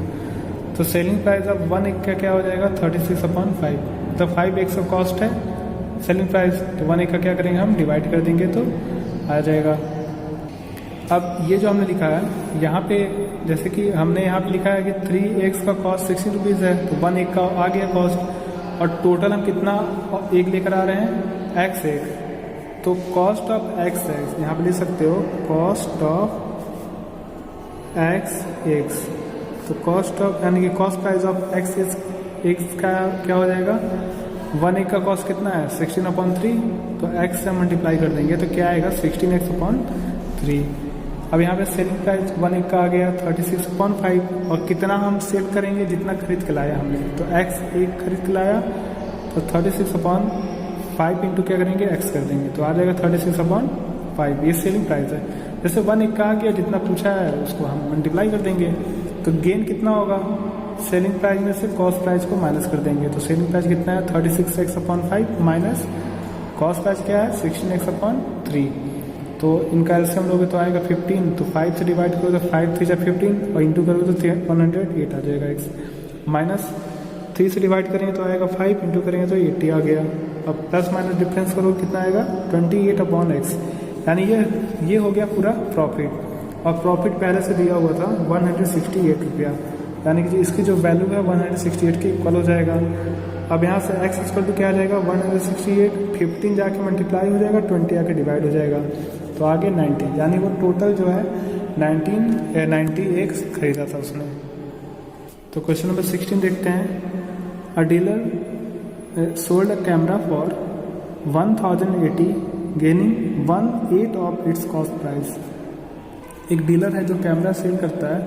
तो सेलिंग प्राइस ऑफ 1 एग का क्या हो जाएगा 36/5, तो 5x का कॉस्ट है सेलिंग प्राइस, तो 1 का क्या करेंगे हम डिवाइड कर देंगे तो आ जाएगा। अब ये जो हमने लिखा है यहाँ पे, जैसे कि हमने यहाँ पे लिखा है कि 3x का कॉस्ट 60 रुपीज़ है, तो 1 का आ गया कॉस्ट, और टोटल हम कितना एक लेकर आ रहे हैं x एक, तो कॉस्ट ऑफ x यहाँ पे लिख सकते हो कॉस्ट ऑफ x, तो कॉस्ट ऑफ यानी कि कॉस्ट प्राइस ऑफ x का क्या हो जाएगा, 1 का कॉस्ट कितना है 16/3, तो x से मल्टीप्लाई कर देंगे तो क्या आएगा 16x/3। अब यहाँ पे सेलिंग प्राइस 1 का आ गया 36/5, और कितना हम सेल करेंगे जितना खरीद के लाया हमने, तो x एक खरीद के लाया तो 36/5 इंटू क्या करेंगे x कर देंगे तो आ जाएगा 36/5, ये सेलिंग प्राइस है। जैसे 1 का आ गया जितना पूछा है उसको हम मल्टीप्लाई कर देंगे, तो गेन कितना होगा, सेलिंग प्राइस में से कॉस्ट प्राइस को माइनस कर देंगे, तो सेलिंग प्राइस कितना है 36x/5 माइनस कॉस्ट प्राइस क्या है 16x/3, तो इनका एलसीएम लोगे तो आएगा 15, तो 5 से डिवाइड करोगे तो 5 3 15 और इंटू करोगे तो 108 आ जाएगा x, माइनस 3 से डिवाइड करेंगे तो आएगा 5, इंटू करेंगे तो 80 आ गया। अब प्लस माइनस डिफरेंस करोगे कितना आएगा 28/x, यानी ये हो गया पूरा प्रॉफिट, और प्रॉफिट पहले से दिया हुआ था 168 रुपया, यानी कि इसकी जो वैल्यू है 168 के इक्वल हो जाएगा। अब यहाँ से x इक्वल टू क्या आ जाएगा 168, 15 जाके मल्टीप्लाई हो जाएगा, 20 आके डिवाइड हो जाएगा, तो आगे 90, यानी वो टोटल जो है 90x खरीदा था उसने। तो क्वेश्चन नंबर 16 देखते हैं। अ dealer sold a camera for 1080 gaining 1/8 of its cost price. एक डीलर है जो कैमरा सेल करता है,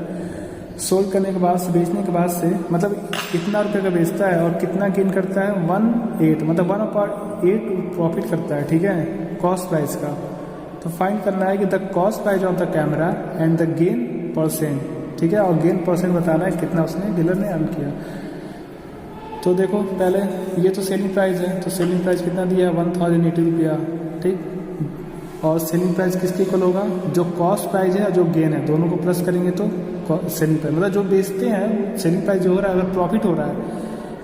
सोल्ड करने के बाद से, बेचने के बाद से, मतलब कितना रुपए का बेचता है और कितना गेन करता है 1/8, मतलब 1/8 प्रॉफिट करता है, ठीक है, कॉस्ट प्राइस का। तो फाइंड करना है कि the cost price of the camera and the gain percent, ठीक है, और गेन परसेंट बताना है कितना उसने डीलर ने अर्न किया। तो देखो पहले ये तो सेलिंग प्राइस है, तो सेलिंग प्राइस कितना दिया है 1080 रुपया, ठीक, और सेलिंग प्राइस किसके इक्वल होगा, जो कॉस्ट प्राइस है और जो गेन है दोनों को प्लस करेंगे तो सेलिंग प्राइस, मतलब जो बेचते हैं सेलिंग प्राइस जो हो रहा है, अगर प्रॉफिट हो रहा है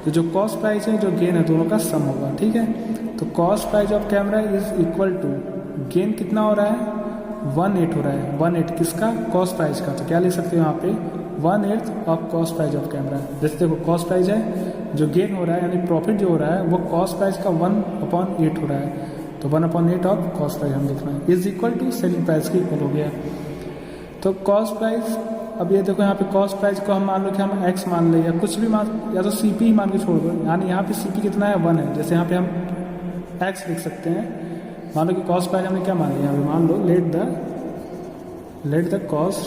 तो जो कॉस्ट प्राइस है जो गेन है दोनों का सम होगा, ठीक है। तो cost price of camera is equal to gain कितना हो रहा है 1/8 हो रहा है, 1/8 किसका, कॉस्ट प्राइस का, तो क्या लिख सकते हो यहाँ पे 1/8 of cost price of camera. जैसे देखो कॉस्ट प्राइस है, जो गेन हो रहा है यानी प्रॉफिट जो हो रहा है वो कॉस्ट प्राइस का 1/8 हो रहा है, तो 1/8 ऑफ कॉस्ट प्राइस हम लिखना है, is equal to selling price के इक्वल हो गया। तो कॉस्ट प्राइस, अब ये देखो यहाँ पे कॉस्ट प्राइस को हम मान लो कि हम x मान ले, या कुछ भी मान, या तो CP ही मान के छोड़ दो, यानी यहाँ पे CP कितना है 1 है, जैसे यहाँ पे हम x लिख सकते हैं। मान लो कि कॉस्ट प्राइस हमने क्या मान लिया, यहाँ पे मान लो let the cost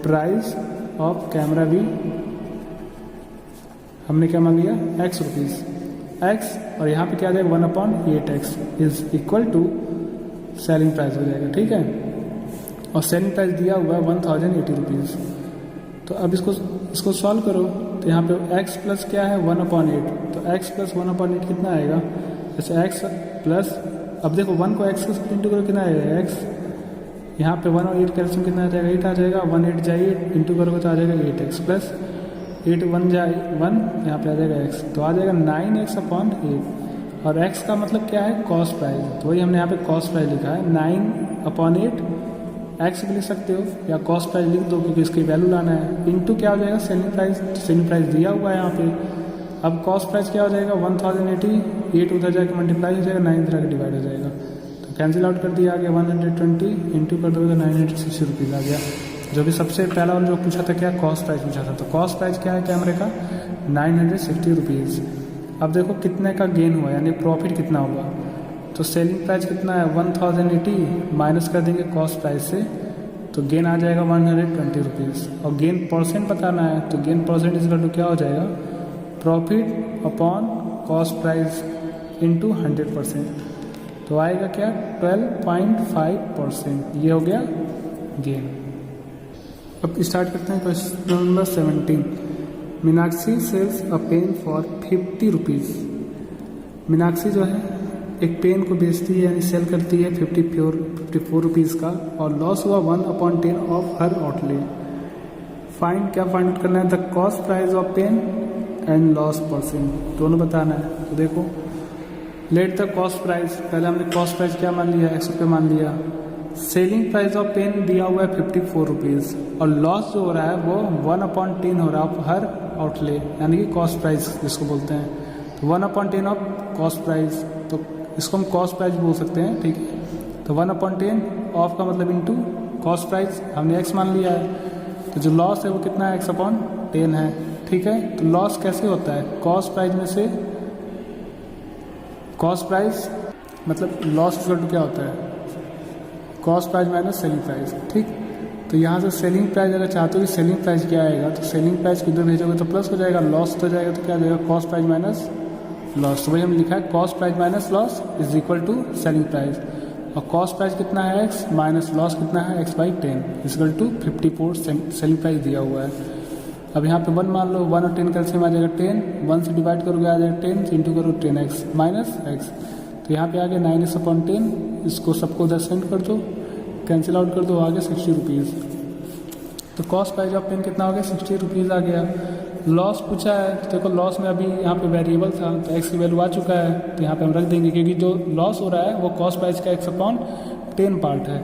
price of camera भी हमने क्या मान लिया x रुपीज़, x, और यहाँ पे क्या आ जाएगा 1/8x is equal to selling price हो जाएगा, ठीक है, और सेलिंग प्राइस दिया हुआ है 1080 रुपीज़। तो अब इसको सॉल्व करो, तो यहाँ पे x प्लस क्या है 1/8, तो x प्लस 1/8 कितना आएगा, जैसे x प्लस, अब देखो 1 को x के साथ इंटू करो कितना आएगा x, यहाँ पे 1 और 8 कैल्सियम कितना आ जाएगा 8 आ जाएगा, 1/8 जाए 8 इंटू करोगे तो आ जाएगा 8x प्लस 8 1 जाए 1, यहाँ पे आ जाएगा x, तो आ जाएगा 9x/8, और x का मतलब क्या है कॉस्ट प्राइस, तो वही हमने यहाँ पे कॉस्ट प्राइस लिखा है 9/8, x भी लिख सकते हो या कॉस्ट प्राइस लिख दो क्योंकि इसकी वैल्यू लाना है, इंटू क्या हो जाएगा सेलिंग प्राइस, सेलिंग प्राइस दिया हुआ है यहाँ पे। अब कॉस्ट प्राइस क्या हो जाएगा 1080, 8 उधर जाकर मल्टीप्लाई हो जाएगा, 9 इधर आके डिवाइड हो जाएगा, तो कैंसिल आउट कर दिया, आ गया 120 इंटू कर दोगे तो 960 रुपीज़ आ गया। जो भी सबसे पहला वाला जो पूछा था क्या कॉस्ट प्राइस पूछा था, तो कॉस्ट प्राइस क्या है कैमरे का 960 रुपीज़। अब देखो कितने का गेन हुआ यानी प्रॉफिट कितना हुआ, तो सेलिंग प्राइस कितना है 1080 माइनस कर देंगे कॉस्ट प्राइस से, तो गेन आ जाएगा 120 रुपीज़, और गेन परसेंट बताना है, तो गेन परसेंट इस टू क्या हो जाएगा profit upon cost price into 100%, तो आएगा क्या 12.5%, ये हो गया गेन। अब स्टार्ट करते हैं question number 17। Meenakshi sells a pen for 50 rupees. Meenakshi जो है एक पेन को बेचती है यानी सेल करती है 54 रुपीज़ का, और लॉस हुआ 1/10 ऑफ हर आउटले। फाइंड, क्या फाइंड आउट करना है, the cost price of pen and loss percent, दोनों बताना है। तो देखो लेट द कॉस्ट प्राइस, पहले हमने कॉस्ट प्राइस क्या मान लिया, 100 रुपये मान लिया। सेलिंग प्राइस ऑफ पेन दिया हुआ है 54 रुपीज़ और लॉस जो हो रहा है वो 1/10 हो रहा है हर आउटले, यानी कि कॉस्ट प्राइस जिसको बोलते हैं। तो 1/10 ऑफ कॉस्ट प्राइस, तो इसको हम कॉस्ट प्राइस बोल सकते हैं, ठीक है। तो 1/10 ऑफ का मतलब इनटू कॉस्ट प्राइस, हमने x मान लिया है। तो जो लॉस है वो कितना है, x/10 है, ठीक है। तो लॉस कैसे होता है, कॉस्ट प्राइस में से कॉस्ट प्राइस मतलब लॉस इक्वल टू क्या होता है, cost price minus selling price, ठीक। तो यहाँ से सेलिंग प्राइस अगर चाहते हो कि सेलिंग प्राइस क्या आएगा, तो सेलिंग प्राइस किधर भेजोगे तो प्लस हो जाएगा, लॉस तो जाएगा तो क्या जाएगा, कॉस्ट प्राइस माइनस लॉस। तो भाई हम लिखा है cost price minus loss is equal to selling price, और कॉस्ट प्राइस कितना है x माइनस लॉस कितना है x/10 equal to 54 selling price दिया हुआ है। अब यहाँ पे 1 मान लो, 1 और 10 का एलसीएम आ जाएगा 10, 1 से डिवाइड करोगे आ जाएगा 10, इंटू करो 10x माइनस x। तो यहाँ पे आ गया 9x/10, इसको सबको उधर सेंड कर दो, कैंसिल आउट कर दो, आ गया 60 रुपीज़। तो कॉस्ट प्राइस ऑफ पेन कितना हो गया, 60 रुपीज़ आ गया। लॉस पूछा है, तो देखो लॉस में अभी यहाँ पे वेरिएबल था तो x की वैल्यू आ चुका है, तो यहाँ पे हम रख देंगे क्योंकि जो लॉस हो रहा है वो कॉस्ट प्राइस का x/10 पार्ट है।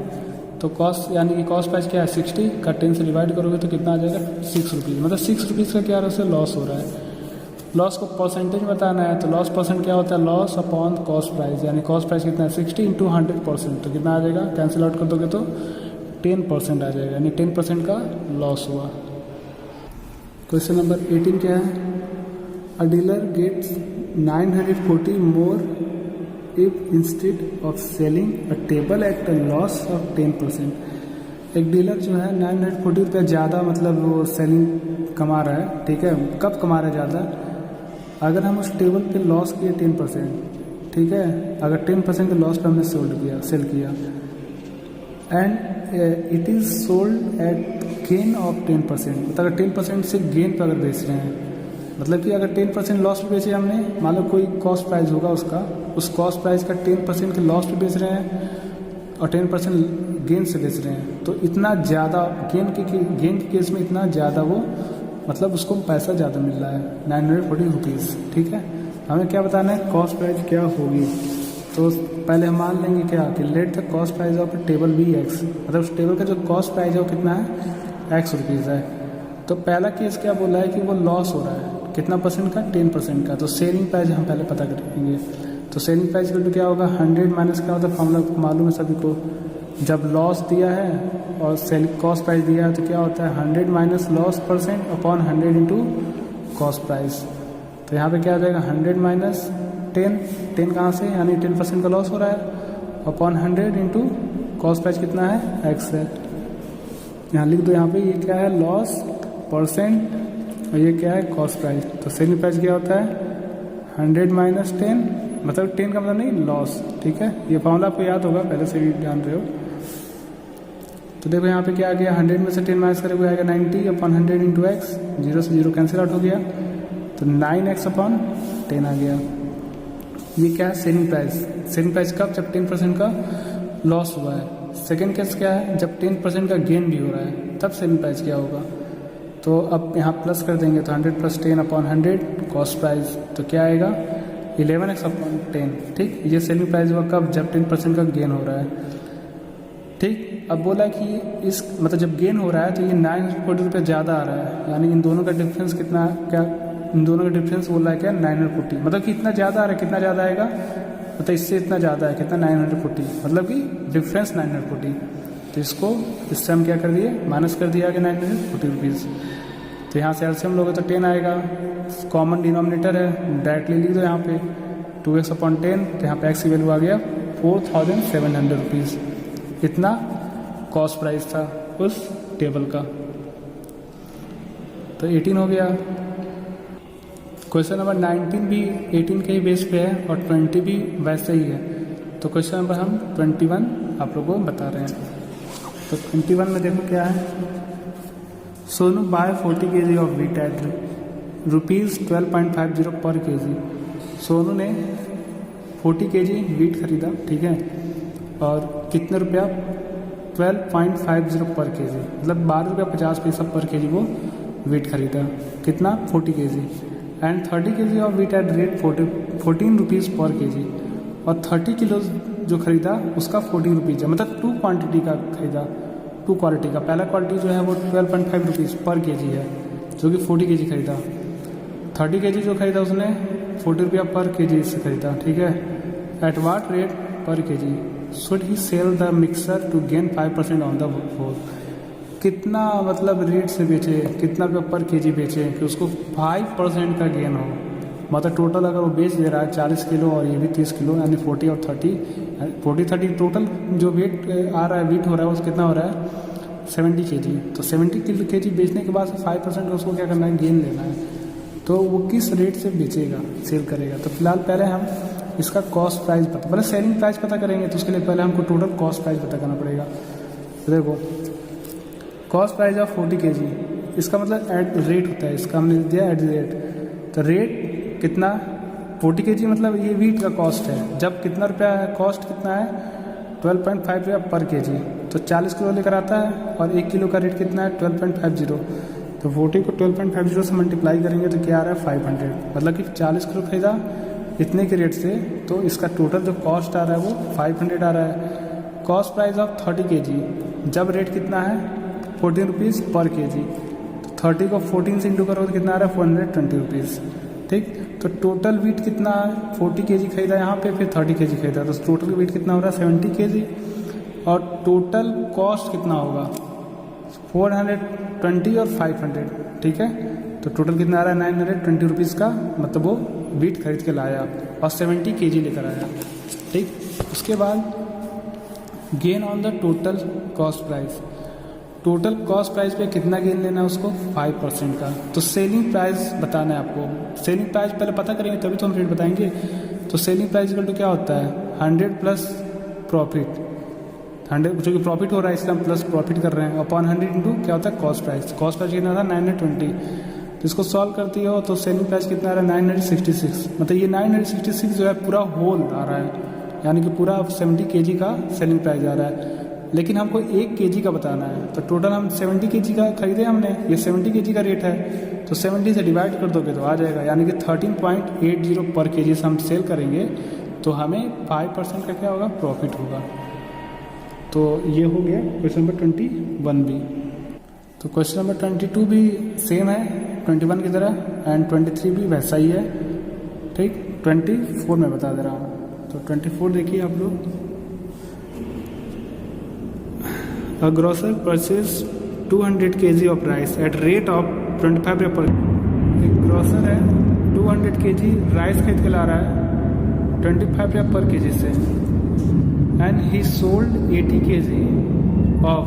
तो कॉस्ट यानी कि कॉस्ट प्राइस क्या है 60 का 10 से डिवाइड करोगे तो कितना आ जाएगा 6 रुपीज़, मतलब 6 रुपीज़ का क्या है लॉस हो रहा है। लॉस को परसेंटेज बताना है, तो लॉस परसेंट क्या होता है, लॉस अपॉन कॉस्ट प्राइस, यानी कॉस्ट प्राइस कितना है 60 इंटू 100%, तो कितना आ जाएगा, कैंसिल आउट कर दोगे तो 10% आ जाएगा, यानी 10% का लॉस हुआ। क्वेश्चन नंबर 18 क्या है, a dealer gets 940 more if instead of selling a table at a loss of 10%। एक डीलर जो है 940 रुपये ज़्यादा मतलब वो सेलिंग कमा रहा है, ठीक है। कब कमा रहा है ज़्यादा, अगर हम उस टेबल पे लॉस किए 10%, ठीक है। अगर 10% के लॉस पे हमने सेल किया and it is sold at gain of 10%, मतलब अगर 10% से गेन पर अगर बेच रहे हैं, मतलब कि अगर 10% लॉस पे बेचे हमने, मान लो कोई कॉस्ट प्राइस होगा उसका, उस कॉस्ट प्राइस का 10% के लॉस पे बेच रहे हैं और 10% गेन से बेच रहे हैं, तो इतना ज़्यादा गेन के केस में इतना ज़्यादा वो मतलब उसको पैसा ज़्यादा मिल रहा है 940 रुपीज़, ठीक है। हमें क्या बताना है, कॉस्ट प्राइस क्या होगी। तो पहले हम मान लेंगे क्या कि let the cost price of table be x, मतलब उस टेबल का जो कॉस्ट प्राइस है वो कितना है x रुपीज़ है। तो पहला केस क्या बोला है कि वो लॉस हो रहा है, कितना परसेंट का, 10% का। तो सेलिंग प्राइस हम पहले पता करेंगे, तो सेलिंग प्राइस तो क्या होगा 100 माइनस क्या होता है, फॉर्मूला मालूम है सभी को, जब लॉस दिया है और सेलिंग कॉस्ट प्राइस दिया है तो क्या होता है 100 minus loss percent upon 100 into cost price. तो यहाँ पे क्या आ जाएगा 100 माइनस 10 कहाँ से, यानी 10% का लॉस हो रहा है अपॉन 100 इंटू कॉस्ट प्राइस कितना है x है। यहाँ लिख दो, यहाँ पे ये क्या है लॉस परसेंट और ये क्या है कॉस्ट प्राइस। तो सेलिंग प्राइस क्या होता है 100 माइनस 10, मतलब 10 का मतलब नहीं लॉस, ठीक है। ये फॉर्मूला आपको याद होगा, पहले से भी जान रहे हो। तो देखो यहाँ पे क्या आ गया, 100 में से 10 माइनस करेंगे आएगा 90 अपॉन 100 इंटू एक्स, 0 से 0 कैंसिल आउट हो गया, तो 9x अपॉन 10 आ गया। ये क्या है सेलिंग प्राइस। सेलिंग प्राइस कब, जब 10% का लॉस हुआ है। सेकेंड केस क्या है, जब 10% का गेन भी हो रहा है तब सेलिंग प्राइस क्या होगा। तो अब यहाँ प्लस कर देंगे, तो 100 प्लस 10 अपॉन 100 कॉस्ट प्राइस, तो क्या आएगा 11x अपॉन 10, ठीक। ये सेलिंग प्राइस हुआ कब, जब 10% का गेन हो रहा है, ठीक। अब बोला कि इस मतलब जब गेन हो रहा है तो ये 940 रुपये ज़्यादा आ रहा है, यानी इन दोनों का डिफरेंस कितना, क्या इन दोनों का डिफरेंस बोल रहा है क्या 940, मतलब कि इतना ज़्यादा आ रहा है, कितना ज़्यादा आएगा, मतलब इससे इतना ज़्यादा है, कितना 940, मतलब कि डिफरेंस 940। तो इससे हम क्या कर दिए, माइनस कर दिया आगे 940 रुपीज़। तो यहाँ से एलसीएम लोगे तो 10 आएगा, कॉमन डिनोमिनेटर है, डायरेक्टली लिख दो यहाँ पे 2x अपॉन 10, तो यहाँ पे x की वैल्यू आ गया 4700 रुपीज़। इतना कॉस्ट प्राइस था उस टेबल का। तो 18 हो गया। क्वेश्चन नंबर 19 भी 18 के ही बेस पे है और 20 भी वैसे ही है। तो क्वेश्चन नंबर हम 21 आप लोगों को बता रहे हैं। तो 21 में देखो क्या है, Sonu buy 40 kg of wheat at ₹12.50 per kg। Sonu ने 40 kg व्हीट खरीदा, ठीक है, और कितने रुपया 12.50 पर kg, मतलब 12 रुपया 50 पर kg वो व्हीट खरीदा, कितना 40 kg, and 30 kg of wheat at rate 14 rupees पर kg। और 30 किलो जो खरीदा उसका 40 रुपीज़ है, मतलब 2 क्वांटिटी का खरीदा, 2 क्वालिटी का। पहला क्वालिटी जो है वो 12.5 रुपीज़ पर केजी है, जो कि 40 केजी खरीदा। 30 केजी जो खरीदा उसने 40 रुपया पर केजी से खरीदा, ठीक है। At what rate per kg should he sell the mixer to gain 5% on the whole. कितना मतलब रेट से बेचे, कितना रुपया पर केजी बेचे कि उसको 5% का गेन हो। मतलब टोटल अगर वो बेच दे रहा है 40 किलो और ये भी 30 किलो, यानी 40 और 30 टोटल जो वेट आ रहा है, वेट हो रहा है, वो कितना हो रहा है 70 केजी। तो 70 केजी बेचने के बाद 5% उसको क्या करना है, गेन लेना है। तो वो किस रेट से बेचेगा, सेल करेगा। तो फिलहाल पहले हम इसका कॉस्ट प्राइस पहले सेलिंग प्राइस पता करेंगे, तो उसके लिए पहले हमको टोटल कॉस्ट प्राइस पता करना पड़ेगा। तो देखो कॉस्ट प्राइस ऑफ 40 केजी, इसका मतलब एट रेट होता है, इसका हमने दिया एट रेट। तो रेट कितना, 40 केजी मतलब ये वीट का कॉस्ट है। जब कितना रुपया है, कॉस्ट कितना है 12.5 रुपया पर केजी। तो 40 किलो लेकर आता है और 1 किलो का रेट कितना है 12.50। तो 40 को 12.50 से मल्टीप्लाई करेंगे तो क्या आ रहा है 500, मतलब कि 40 किलो खरीदा इतने के रेट से, तो इसका टोटल जो कॉस्ट आ रहा है वो 500 आ रहा है। कॉस्ट प्राइस ऑफ 30 केजी, जब रेट कितना है 14 रुपीज़ पर केजी। तो 30 को 14 से इंटू करो तो कितना आ रहा है 420 रुपीज़, ठीक। तो टोटल वेट कितना है, 40 केजी खरीदा यहाँ पे, फिर 30 केजी खरीदा, तो टोटल वेट कितना हो रहा है 70 केजी। और टोटल कॉस्ट कितना होगा 420 और 500, ठीक है। तो टोटल कितना आ रहा है 920 रुपीज़ का, मतलब वो वेट खरीद के लाया और 70 केजी लेकर आया, ठीक। उसके बाद gain on the total cost price, total cost price पे कितना गेन लेना है उसको 5% का। तो सेलिंग प्राइस बताना है आपको। सेलिंग प्राइस पहले पता करेंगे तभी तो हम रेट बताएंगे। तो सेलिंग प्राइस इक्वल टू क्या होता है 100 प्लस प्रॉफिट, 100 जो कि प्रॉफिट हो रहा है इसका हम प्लस प्रॉफिट कर रहे हैं, अपॉन 100 इंटू क्या होता है कॉस्ट प्राइस। कॉस्ट प्राइस कितना था 920। तो इसको सॉल्व करती हो तो सेलिंग प्राइस कितना आ रहा है 966। मतलब ये 966 जो है पूरा होल आ रहा है, यानी कि पूरा 70 केजी का सेलिंग प्राइस आ रहा है। लेकिन हमको 1 केजी का बताना है, तो टोटल हम 70 केजी का खरीदे हमने, ये 70 केजी का रेट है, तो 70 से डिवाइड कर दोगे तो आ जाएगा, यानी कि 13.80 पर केजी से हम सेल करेंगे तो हमें 5% का क्या होगा प्रॉफिट होगा। तो ये हो गया क्वेश्चन नंबर 21 भी। तो क्वेश्चन नंबर 22 भी सेम है 21 की तरह, एंड 23 भी वैसा ही है, ठीक। 24 में बता दे रहा हूँ। तो 24 देखिए आप लोग। A grocer purchased 200 kg of rice at rate of 25 रुपये पर। एक ग्रोसर है 200 kg राइस खरीद के ला रहा है 25 रुपये पर केजी से, and he sold 80 kg of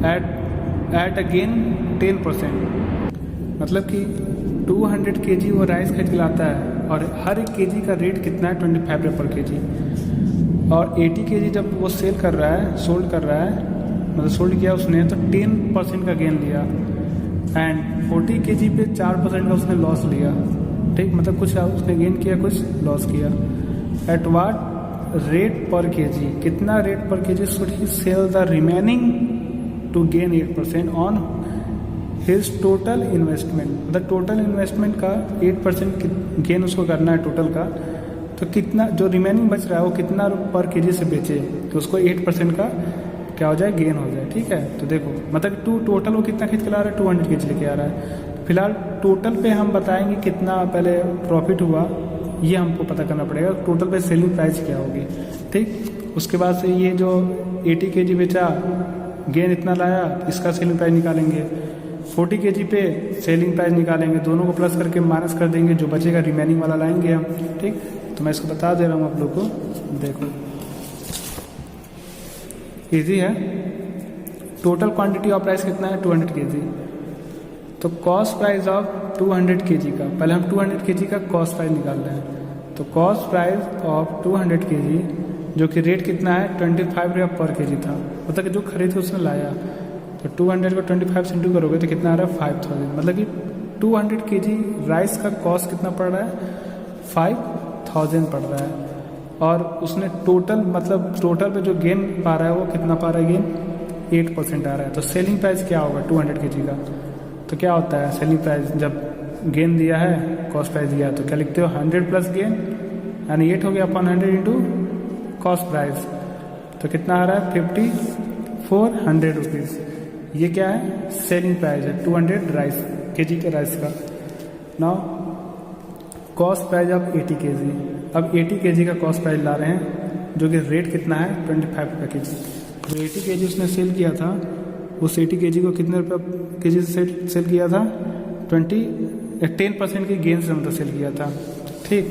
at again 10%। मतलब कि 200 kg वो राइस खरीद के लाता है और हर एक केजी का रेट कितना है 25 रुपये पर केजी, और 80 केजी जब वो सेल कर रहा है, सोल्ड कर रहा है, मतलब सोल्ड किया उसने, तो 10% का गेन लिया, एंड 40 केजी पे 4% का उसने लॉस लिया, ठीक। मतलब कुछ उसने गेन किया, कुछ लॉस किया। At what rate per kg, कितना rate per kg should he sell the remaining to gain 8% on his total investment. मतलब टोटल इन्वेस्टमेंट का 8% गेन उसको करना है टोटल का, तो कितना जो रिमेनिंग बच रहा है वो कितना पर केजी से बेचे तो उसको 8% का क्या हो जाए गेन हो जाए, ठीक है। तो देखो मतलब टोटल वो कितना खरीद के ला रहा है 200 केजी लेके आ रहा है। फिलहाल टोटल पे हम बताएंगे कितना पहले प्रॉफिट हुआ, ये हमको पता करना पड़ेगा। टोटल पे सेलिंग प्राइस क्या होगी, ठीक। उसके बाद से ये जो 80 केजी बेचा, गेन इतना लाया, इसका सेलिंग प्राइस निकालेंगे। 40 केजी पे सेलिंग प्राइस निकालेंगे, दोनों को प्लस करके माइनस कर देंगे, जो बचेगा रिमेनिंग वाला लाएंगे हम, ठीक। तो मैं इसको बता दे रहा हूँ आप लोग को, देखो इजी है। टोटल क्वांटिटी ऑफ प्राइस कितना है 200 केजी। तो कॉस्ट प्राइस ऑफ 200 केजी का, पहले हम 200 केजी का कॉस्ट प्राइस निकाल रहे हैं। तो कॉस्ट प्राइस ऑफ 200 केजी जो कि रेट कितना है 25 रुपया पर केजी था, मतलब कि जो खरीद के उसने लाया। तो 200 को 25 से इंटू करोगे तो कितना आ रहा है 5000। मतलब कि 200 केजी राइस का कॉस्ट कितना पड़ रहा है 5000 पड़ रहा है, और उसने टोटल मतलब टोटल पे जो गेन पा रहा है वो कितना पा रहा है गेन 8% आ रहा है। तो सेलिंग प्राइस क्या होगा 200 केजी का, तो क्या होता है सेलिंग प्राइस जब गेन दिया है कॉस्ट प्राइस दिया है तो क्या लिखते हो 100 प्लस गेन यानी 8 हो गया अपॉन 100 इंटू कॉस्ट प्राइस, तो कितना आ रहा है 5400 रुपीज़। ये क्या है सेलिंग प्राइस है 200 राइस केजी के राइस का। Now cost price of 80 KG. अब 80 केजी का कॉस्ट प्राइस ला रहे हैं जो कि रेट कितना है 25 रुपये के जी। जो 80 केजी उसने सेल किया था उस 80 केजी को कितने रुपये के जी से सेल किया था 10% के गेन से मतलब सेल किया था, ठीक।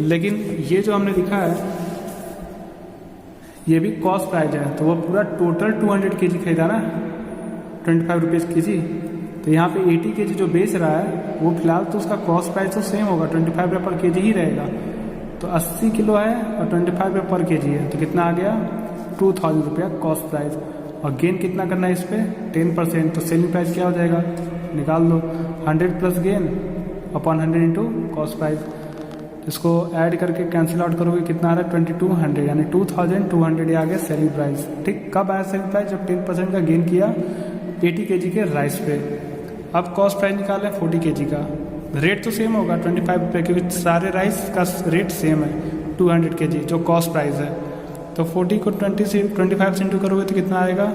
लेकिन ये जो हमने लिखा है ये भी कॉस्ट प्राइस है, तो वो पूरा टोटल 200 केजी खरीदा ना 25 रुपीज़ के जी। तो यहाँ पे 80 केजी जो बेच रहा है वो फिलहाल तो उसका कॉस्ट प्राइस तो सेम होगा 25 रुपये पर केजी ही रहेगा। तो 80 किलो है और 25 रुपये पर केजी है, तो कितना आ गया 2000 रुपया कॉस्ट प्राइस। और गेन कितना करना है इस पर 10%, तो सेलिंग प्राइस क्या हो जाएगा निकाल लो 100 plus gain upon 100 into cost price. इसको ऐड करके कैंसिल आउट करोगे कितना आ रहा है 2200, यानी 2200 आ गया सेलिंग प्राइस, ठीक। कब आया सेलिंग प्राइस जब 10% का गेन किया 80 केजी के राइस पे। अब कॉस्ट प्राइस निकाला है 40 केजी का, रेट तो सेम होगा 25 रुपये क्योंकि सारे राइस का रेट सेम है 200 केजी जो कॉस्ट प्राइस है। तो 40 को 25 से इंटू करोगे तो कितना आएगा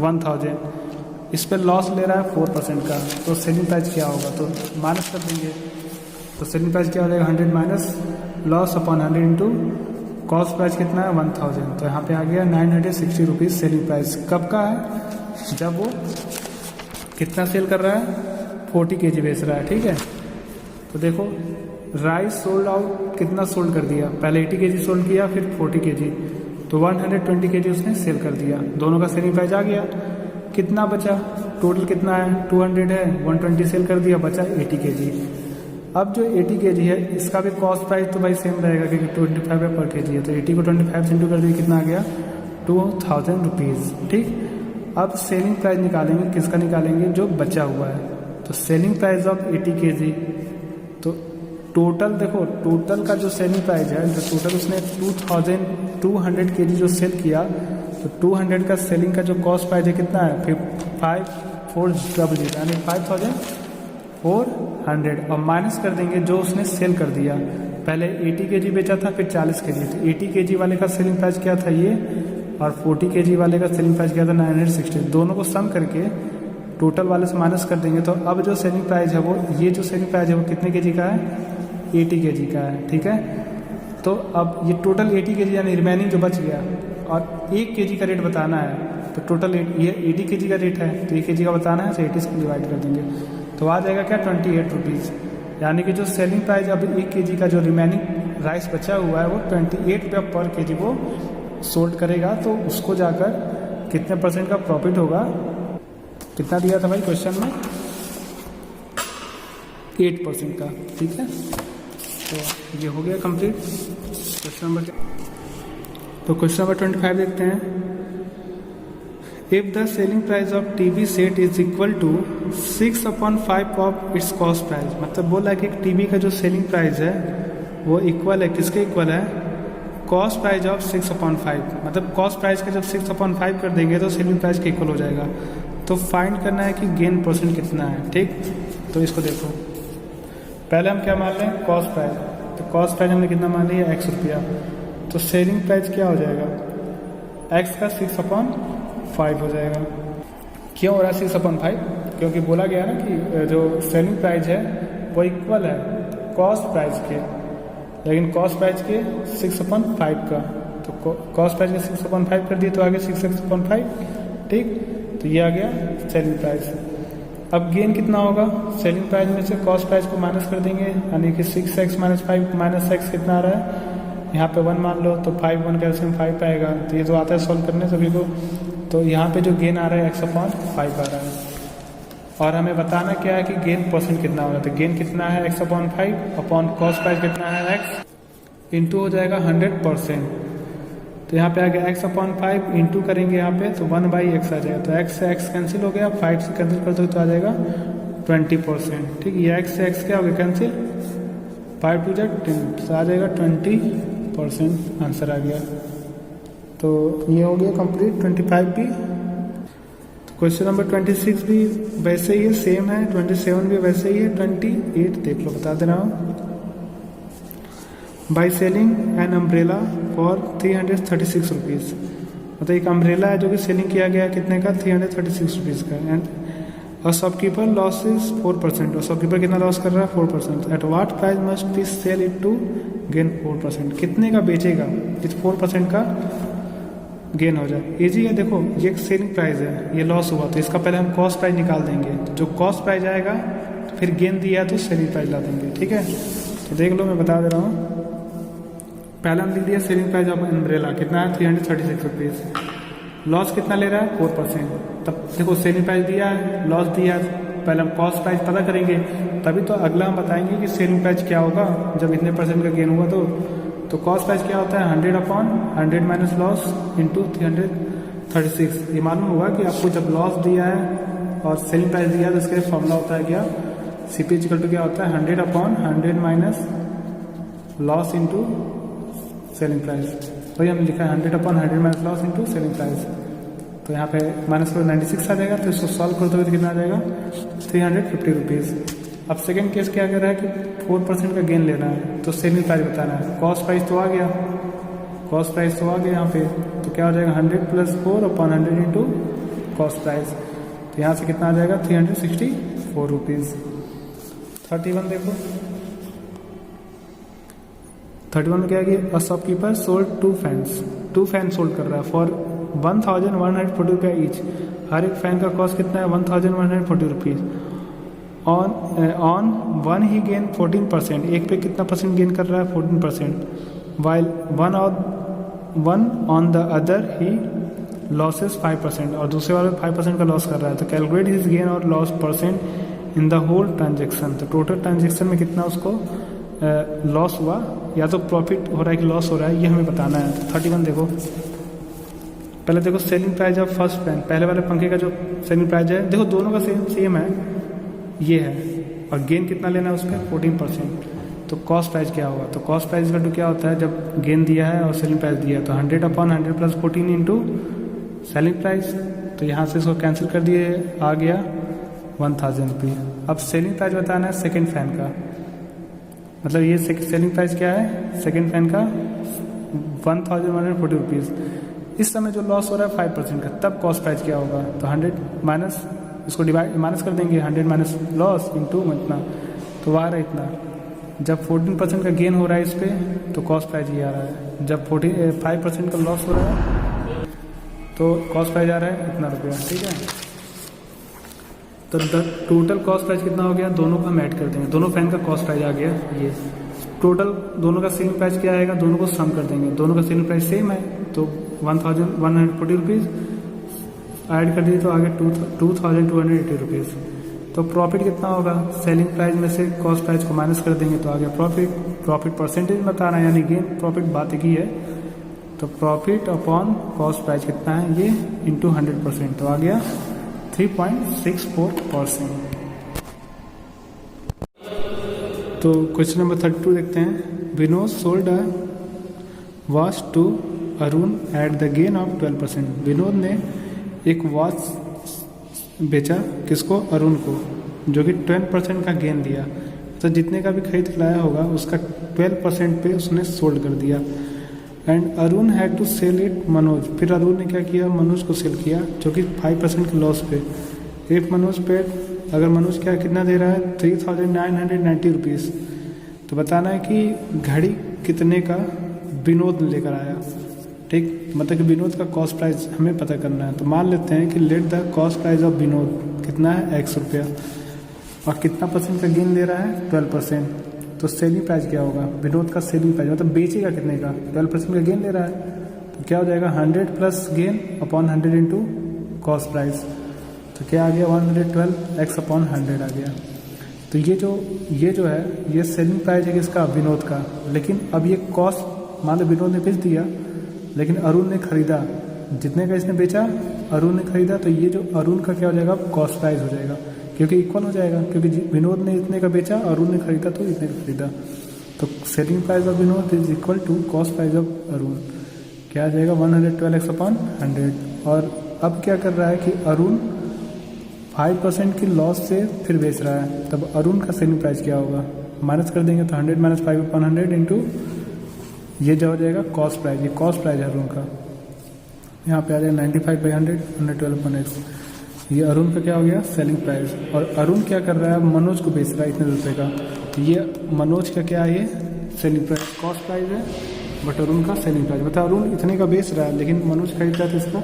1000। इस पर लॉस ले रहा है 4% का, तो सेलिंग प्राइस क्या होगा तो माइनस कर देंगे। तो सेलिंग प्राइस क्या हो जाएगा 100 minus loss upon 100 into cost price कितना है 1000। तो यहाँ पे आ गया 960 रुपीज़ सेलिंग प्राइस। कब का है जब वो कितना सेल कर रहा है 40 केजी बेच रहा है, ठीक है। तो देखो राइस सोल्ड आउट कितना सोल्ड कर दिया, पहले 80 केजी सोल्ड किया फिर 40 केजी, तो 120 केजी उसने सेल कर दिया। दोनों का सेलिंग प्राइस आ गया, कितना बचा टोटल कितना है 200 है 120 सेल कर दिया, बचा 80 केजी। अब जो 80 केजी है इसका भी कॉस्ट प्राइस तो भाई सेम रहेगा क्योंकि 25 रुपये पर केजी है, तो 80 को 25 से इंटू कर दिए कितना आ गया 2000 रुपीज़, ठीक। अब सेलिंग प्राइस निकालेंगे, किसका निकालेंगे जो बचा हुआ है। तो सेलिंग प्राइस ऑफ 80 केजी, तो टोटल देखो टोटल का जो सेलिंग प्राइस है जो टोटल उसने 2200 केजी जो सेल किया, तो 200 का सेलिंग का जो कॉस्ट प्राइस है कितना है 5400 यानी 5400, और माइनस कर देंगे जो उसने सेल कर दिया। पहले 80 केजी बेचा था फिर 40 केजी, तो 80 केजी वाले का सेलिंग प्राइस क्या था ये, और 40 केजी वाले का सेलिंग प्राइस क्या था 960। दोनों को सम करके टोटल वाले से माइनस कर देंगे, तो अब जो सेलिंग प्राइस है वो ये जो सेलिंग प्राइस है वो कितने केजी का है 80 केजी का है, ठीक है। तो अब ये टोटल 80 केजी यानी रिमेनिंग जो बच गया, और 1 केजी का रेट बताना है, तो टोटल ये 80 केजी का रेट है तो 1 केजी का बताना है, तो 80 से डिवाइड कर देंगे तो आ जाएगा क्या 28 रुपीज़। यानी कि जो सेलिंग प्राइस अब 1 केजी का जो रिमेनिंग राइस बचा हुआ है वो 28 रुपया पर केजी वो सोल्ड करेगा, तो उसको जाकर कितने % का प्रॉफिट होगा, कितना दिया था भाई क्वेश्चन में 8% का, ठीक है। तो ये हो गया कंप्लीट क्वेश्चन नंबर। तो क्वेश्चन नंबर 25 देखते हैं। If the selling price of TV set is equal to 6/5 ऑफ इट्स कॉस्ट प्राइस, मतलब बोला कि टीवी का जो सेलिंग प्राइस है वो इक्वल है किसके इक्वल है कॉस्ट प्राइस ऑफ 6/5, मतलब कॉस्ट प्राइस का जब 6/5 कर देंगे तो सेलिंग प्राइस के इक्वल हो जाएगा। तो फाइंड करना है कि गेन % कितना है, ठीक। तो इसको देखो पहले हम क्या मान लें कॉस्ट प्राइस, तो कॉस्ट प्राइस हमने कितना मान लिया X रुपया, तो सेलिंग प्राइस क्या हो जाएगा X का 6/5 हो जाएगा। क्यों हो रहा है 6/5, क्योंकि बोला गया ना कि जो सेलिंग प्राइस है वो इक्वल है कॉस्ट प्राइस के, लेकिन कॉस्ट प्राइस के 6/5 का, तो कॉस्ट प्राइस के 6/5 कर दिए तो आगे 6x/5, ठीक। तो ये आ गया सेलिंग प्राइस। अब गेन कितना होगा, सेलिंग प्राइस में से कॉस्ट प्राइस को माइनस कर देंगे, यानी कि 6x - 5 माइनस x कितना आ रहा है, यहाँ पे 1 मान लो तो 5 1 कैल्सियम 5 आएगा, तो ये तो आता है सॉल्व करने सभी को। तो यहाँ पे जो गेन आ रहा है x/5 आ रहा है, और हमें बताना क्या है कि गेन % कितना होगा, तो गेन कितना है x/5 अपॉन कॉस्ट प्राइस कितना है x इंटू हो जाएगा 100%। तो यहाँ पे आ गया x/5 इंटू करेंगे यहाँ पे तो 1/x आ जाएगा, तो x से x कैंसिल हो गया, 5 से कैंसिल कर दो तो आ जाएगा 20%, ठीक। ये x से x क्या हो गया कैंसिल, 5 2 10, तो आ जाएगा 20% आंसर आ गया। तो ये हो गया कंप्लीट 25 भी। तो क्वेश्चन नंबर 26 भी वैसे ही है, सेम है, 27 भी वैसे ही है, 28 देख लो बता दे रहा हूँ। By selling an umbrella for 336 rupees. मतलब एक अम्ब्रेला है जो कि सेलिंग किया गया कितने का, 336 रुपीज़ का। एंड और शॉपकीपर लॉस इज 4%, और शॉपकीपर कितना लॉस कर रहा है, 4%। At what price must be sell it to gain 4%, कितने का बेचेगा इस 4% का गेन हो जाए। इजी है, देखो ये एक सेलिंग प्राइस है, ये लॉस हुआ तो इसका पहले हम कॉस्ट प्राइस निकाल देंगे, तो जो कॉस्ट प्राइस आएगा तो फिर गेन दिया है तो सेलिंग प्राइस ला देंगे। ठीक है, तो देख लो मैं बता दे रहा हूँ। पहले हम लिख दिया सेलिंग प्राइस ऑफ अम्ब्रेला कितना है, 336 रुपीज़। लॉस कितना ले रहा है, 4%। तब देखो सेलिंग प्राइस दिया है, लॉस दिया है, पहले हम कॉस्ट प्राइस पता करेंगे, तभी तो अगला हम बताएंगे कि सेलिंग प्राइस क्या होगा जब इतने % का गेन हुआ। तो कॉस्ट प्राइस क्या होता है, 100/100 माइनस लॉस इंटू 336। ये मालूम होगा कि आपको जब लॉस दिया है और सेलिंग प्राइस दिया है तो इसका फॉर्मूला होता है क्या, CP = क्या होता है, 100/100 minus loss into selling price. तो ये हमने लिखा है 100/100 minus loss into selling price. तो यहाँ पे -96 आ जाएगा, तो इसको सॉल्व करते हुए कितना आ जाएगा, 350 रुपीज़। अब सेकेंड केस क्या कर रहा है कि 4% का गेन लेना है, तो सेलिंग प्राइस बताना है। कॉस्ट प्राइस तो आ गया, कॉस्ट प्राइस तो आ गया यहाँ पे, तो क्या हो जाएगा 100 + 4/100 इंटू कॉस्ट प्राइस। तो यहाँ से कितना आ जाएगा, 364 रुपीज़। 31 देखो, 31 में क्या है कि a shopkeeper sold 2 fan sold कर रहा है फॉर 1140 रुपये ईच। हर एक फैन का कॉस्ट कितना है, 1140 rupees. On one he gain 14%, एक पे कितना % गेन कर रहा है, 14%। While one on the other he losses 5%, और दूसरे वाले 5% का लॉस कर रहा है। तो कैलकुलेट हिज गेन और loss % in the whole transaction. तो टोटल ट्रांजेक्शन में कितना उसको लॉस हुआ, या तो प्रॉफिट हो रहा है कि लॉस हो रहा है, ये हमें बताना है। तो 31 देखो, पहले देखो selling price of first fan, पहले वाले पंखे का जो सेलिंग प्राइस है, देखो दोनों का सेम है, ये है, और गेन कितना लेना है उस पर, 14%। तो कॉस्ट प्राइस क्या होगा, तो कॉस्ट प्राइस का क्या होता है, जब गेन दिया है और सेलिंग प्राइस दिया है तो 100/100 + 14 इंटू सेलिंग प्राइस। तो यहाँ से इसको कैंसिल कर दिए, आ गया 1000 रुपये। अब सेलिंग प्राइस बताना है सेकेंड फैन का, मतलब ये सेलिंग प्राइस क्या है सेकेंड फैन का, 1140 रुपीज़। इस समय जो लॉस हो रहा है 5% का, तब कॉस्ट प्राइस क्या होगा, तो 100 माइनस, इसको डिवाइड माइनस कर देंगे, 100 माइनस लॉस इंटू इतना, तो आ रहा है इतना। जब 14% का गेन हो रहा है इस पर, तो कॉस्ट प्राइस ये आ रहा है। जब 5% का लॉस हो रहा है तो कॉस्ट प्राइस आ रहा है इतना रुपया। ठीक है, तो टोटल कॉस्ट प्राइस कितना हो गया, दोनों को हम ऐड कर देंगे, दोनों फैन का कॉस्ट प्राइस आ गया ये। टोटल दोनों का सेलिंग प्राइस क्या आएगा, दोनों को सम कर देंगे, दोनों का सेलिंग प्राइस सेम है, तो 1140 रुपीज़ ऐड कर दिए तो आगे 2280 रुपीज़। तो प्रॉफिट कितना होगा, सेलिंग प्राइस में से कॉस्ट प्राइस को माइनस कर देंगे तो आ गया प्रॉफिट परसेंटेज बताना है, यानी गेन प्रॉफिट बात एक ही है। तो प्रॉफिट अपॉन कॉस्ट प्राइस कितना है ये, इंटू 100%, तो आ गया 3.64%। तो क्वेश्चन नंबर 32 देखते हैं। Vinod sold a watch to Arun at the gain of 12%। Vinod ने एक वॉच बेचा, किसको, अरुण को, जो कि 12% का गेन दिया। तो जितने का भी खरीद लाया होगा उसका 12% पे उसने सोल्ड कर दिया। And Arun had to sell it Manoj, फिर अरुण ने क्या किया, मनोज को सेल किया, जो कि 5% के लॉस पे। इफ मनोज पे, अगर मनोज क्या कितना दे रहा है, 3990 रुपीज़। तो बताना है कि घड़ी कितने का विनोद लेकर आया। ठीक, मतलब कि विनोद का कॉस्ट प्राइस हमें पता करना है। तो मान लेते हैं कि let the cost price of Vinod कितना है, 100 रुपया, और कितना % का गेन ले रहा है, 12%। तो सेलिंग प्राइस क्या होगा, विनोद का सेलिंग प्राइस मतलब बेचेगा कितने का, 12% का गेन ले रहा है, तो क्या हो जाएगा 100 plus gain upon 100 into cost price. तो क्या आ गया 112x/100 आ गया। तो ये जो है ये सेलिंग प्राइस है किसका, विनोद का। लेकिन अब ये कॉस्ट, मान लो विनोद ने बेच दिया लेकिन अरुण ने खरीदा, जितने का इसने बेचा अरुण ने खरीदा, तो ये जो अरुण का क्या हो जाएगा, कॉस्ट प्राइस हो जाएगा, क्योंकि इक्वल हो जाएगा, क्योंकि विनोद ने इतने का बेचा, अरुण ने खरीदा तो इतने का खरीदा। तो selling price of Vinod is equal to cost price of Arun, क्या आ जाएगा 112x/100। और अब क्या कर रहा है कि अरुण 5% की लॉस से फिर बेच रहा है, तब अरुण का सेलिंग प्राइस क्या होगा, माइनस कर देंगे तो 100 - 5/100 इंटू ये जो हो जाएगा कॉस्ट प्राइस, ये कॉस्ट प्राइस है अरुण का। यहाँ पे आ जाएगा 95/100 112/x। ये अरुण का क्या हो गया, सेलिंग प्राइस। और अरुण क्या कर रहा है, मनोज को बेच रहा है इतने रुपए का, तो ये मनोज का क्या है, ये सेलिंग प्राइस, कॉस्ट प्राइस है, बट अरुण का सेलिंग प्राइस। मतलब अरुण इतने का बेच रहा है लेकिन मनोज खरीद रहा है तो इसका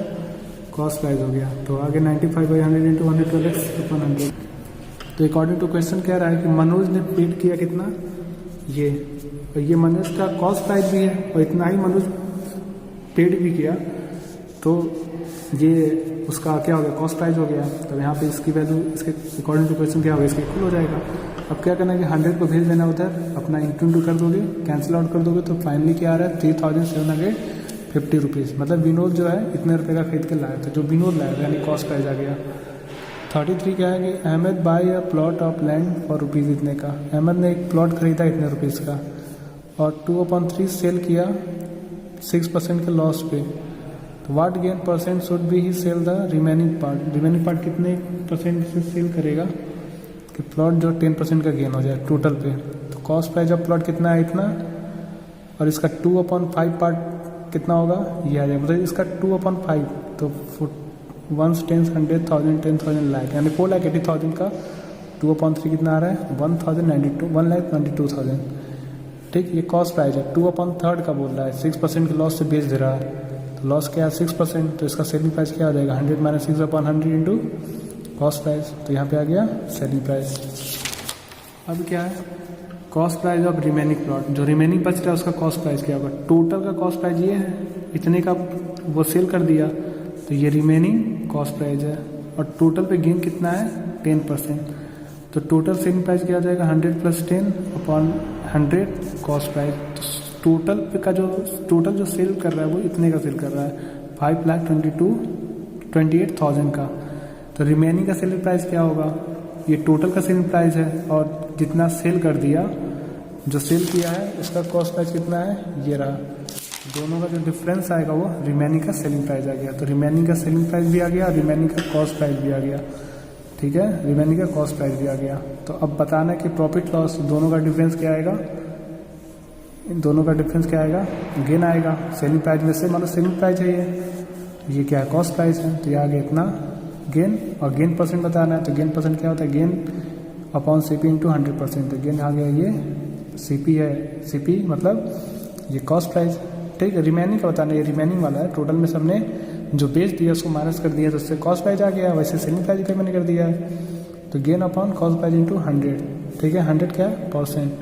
कॉस्ट प्राइस हो गया। तो आगे 95/100 × 112x/100। तो अकॉर्डिंग टू क्वेश्चन कह रहा है कि मनोज ने पेड किया कितना, ये, और ये मनोज का कॉस्ट प्राइस भी है और इतना ही मनोज पेड भी किया, तो ये उसका क्या हो गया, कॉस्ट प्राइस हो गया। तो यहाँ पे इसकी वैल्यू इसके अकॉर्डिंग टू क्वेश्चन क्या होगा, इसके इक्वल हो जाएगा। अब क्या करना है कि 100 को भेज देना उधर, अपना इंटू कर दोगे, कैंसिल आउट कर दोगे, तो फाइनली क्या आ रहा है 3750 रुपीज़। मतलब विनोद जो है इतने रुपए का खरीद के लाया था, जो विनोद लाया था, यानी कॉस्ट प्राइस आ गया। 33 क्या है कि Ahmed buy a plot of land for rupees इतने का। अहमद ने एक प्लॉट खरीदा इतने रुपीज़ का और 2/3 सेल किया 6% के लॉस पे। तो what gain percent should be he sell the remaining part. Remaining part कितने परसेंट से सेल करेगा कि प्लॉट जो 10% का गेन हो जाए टोटल पे। तो कॉस्ट प्राइस ऑफ प्लॉट कितना है, इतना, और इसका 2/5 पार्ट कितना होगा, ये आ जाएगा। मतलब इसका 2/5 तो 1 10 100,000 10,000 लाख, यानी 4,80,000 का 2/3 कितना आ रहा है 1,92,000। ठीक, ये कॉस्ट प्राइस है। 2/3 का बोल रहा है, 6% के लॉस से बेच दे रहा है, तो लॉस क्या है 6%, तो इसका सेलिंग प्राइस क्या हो जाएगा 100 - 6/100 इंटू कॉस्ट प्राइस। तो यहाँ पे आ गया सेलिंग प्राइस। अब क्या है, cost price of remaining plot, जो रिमेनिंग बच रहा है उसका कॉस्ट प्राइस क्या होगा। टोटल का कॉस्ट प्राइस ये है, इतने का वो सेल कर दिया, तो ये रिमेनिंग कॉस्ट प्राइस है। और टोटल पे गेन कितना है 10%, तो टोटल सेलिंग प्राइस क्या हो जाएगा 100 + 10/100 कॉस्ट प्राइस। तो टोटल पे का जो टोटल जो सेल कर रहा है वो इतने का सेल कर रहा है 5,28,000 का। तो रिमेनिंग का सेलिंग प्राइस क्या होगा, ये टोटल का सेलिंग प्राइस है और जितना सेल कर दिया, जो सेल किया है उसका कॉस्ट प्राइस कितना है, ये रहा। दोनों का जो डिफरेंस आएगा वो रिमेनिंग का सेलिंग प्राइस आ गया। तो रिमेनिंग का सेलिंग प्राइस भी आ गया, रिमेनिंग का कॉस्ट प्राइस भी आ गया। ठीक है, रिमेनिंग का कॉस्ट प्राइस भी आ गया। तो अब बताना कि प्रॉफिट लॉस दोनों का डिफरेंस क्या आएगा, इन दोनों का डिफरेंस क्या आएगा, गेन आएगा। सेलिंग प्राइस में से मतलब सेलिंग प्राइस है ये क्या है कॉस्ट प्राइस है, तो ये आ गया इतना गेन। और गेन परसेंट बताना है, तो गेन परसेंट क्या होता है, गेन अपॉन CP × 100%। तो गेन आ गया ये CP है, CP मतलब ये कॉस्ट प्राइस। ठीक है, रिमेनिंग का बताना, ये रिमेनिंग वाला है। टोटल में सबने जो बेच दिया उसको माइनस कर दिया, तो उससे कॉस्ट प्राइस आ गया। वैसे सेलिंग प्राइस का मैंने कर दिया है, तो gain upon cost price into 100। ठीक है, 100 क्या है परसेंट,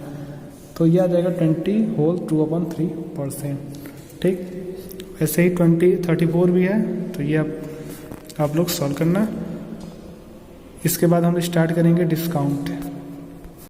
तो ये आ जाएगा 20 होल 2/3%। ठीक, ऐसे ही 34 भी है, तो ये आप लोग सॉल्व करना। इसके बाद हम स्टार्ट करेंगे डिस्काउंट।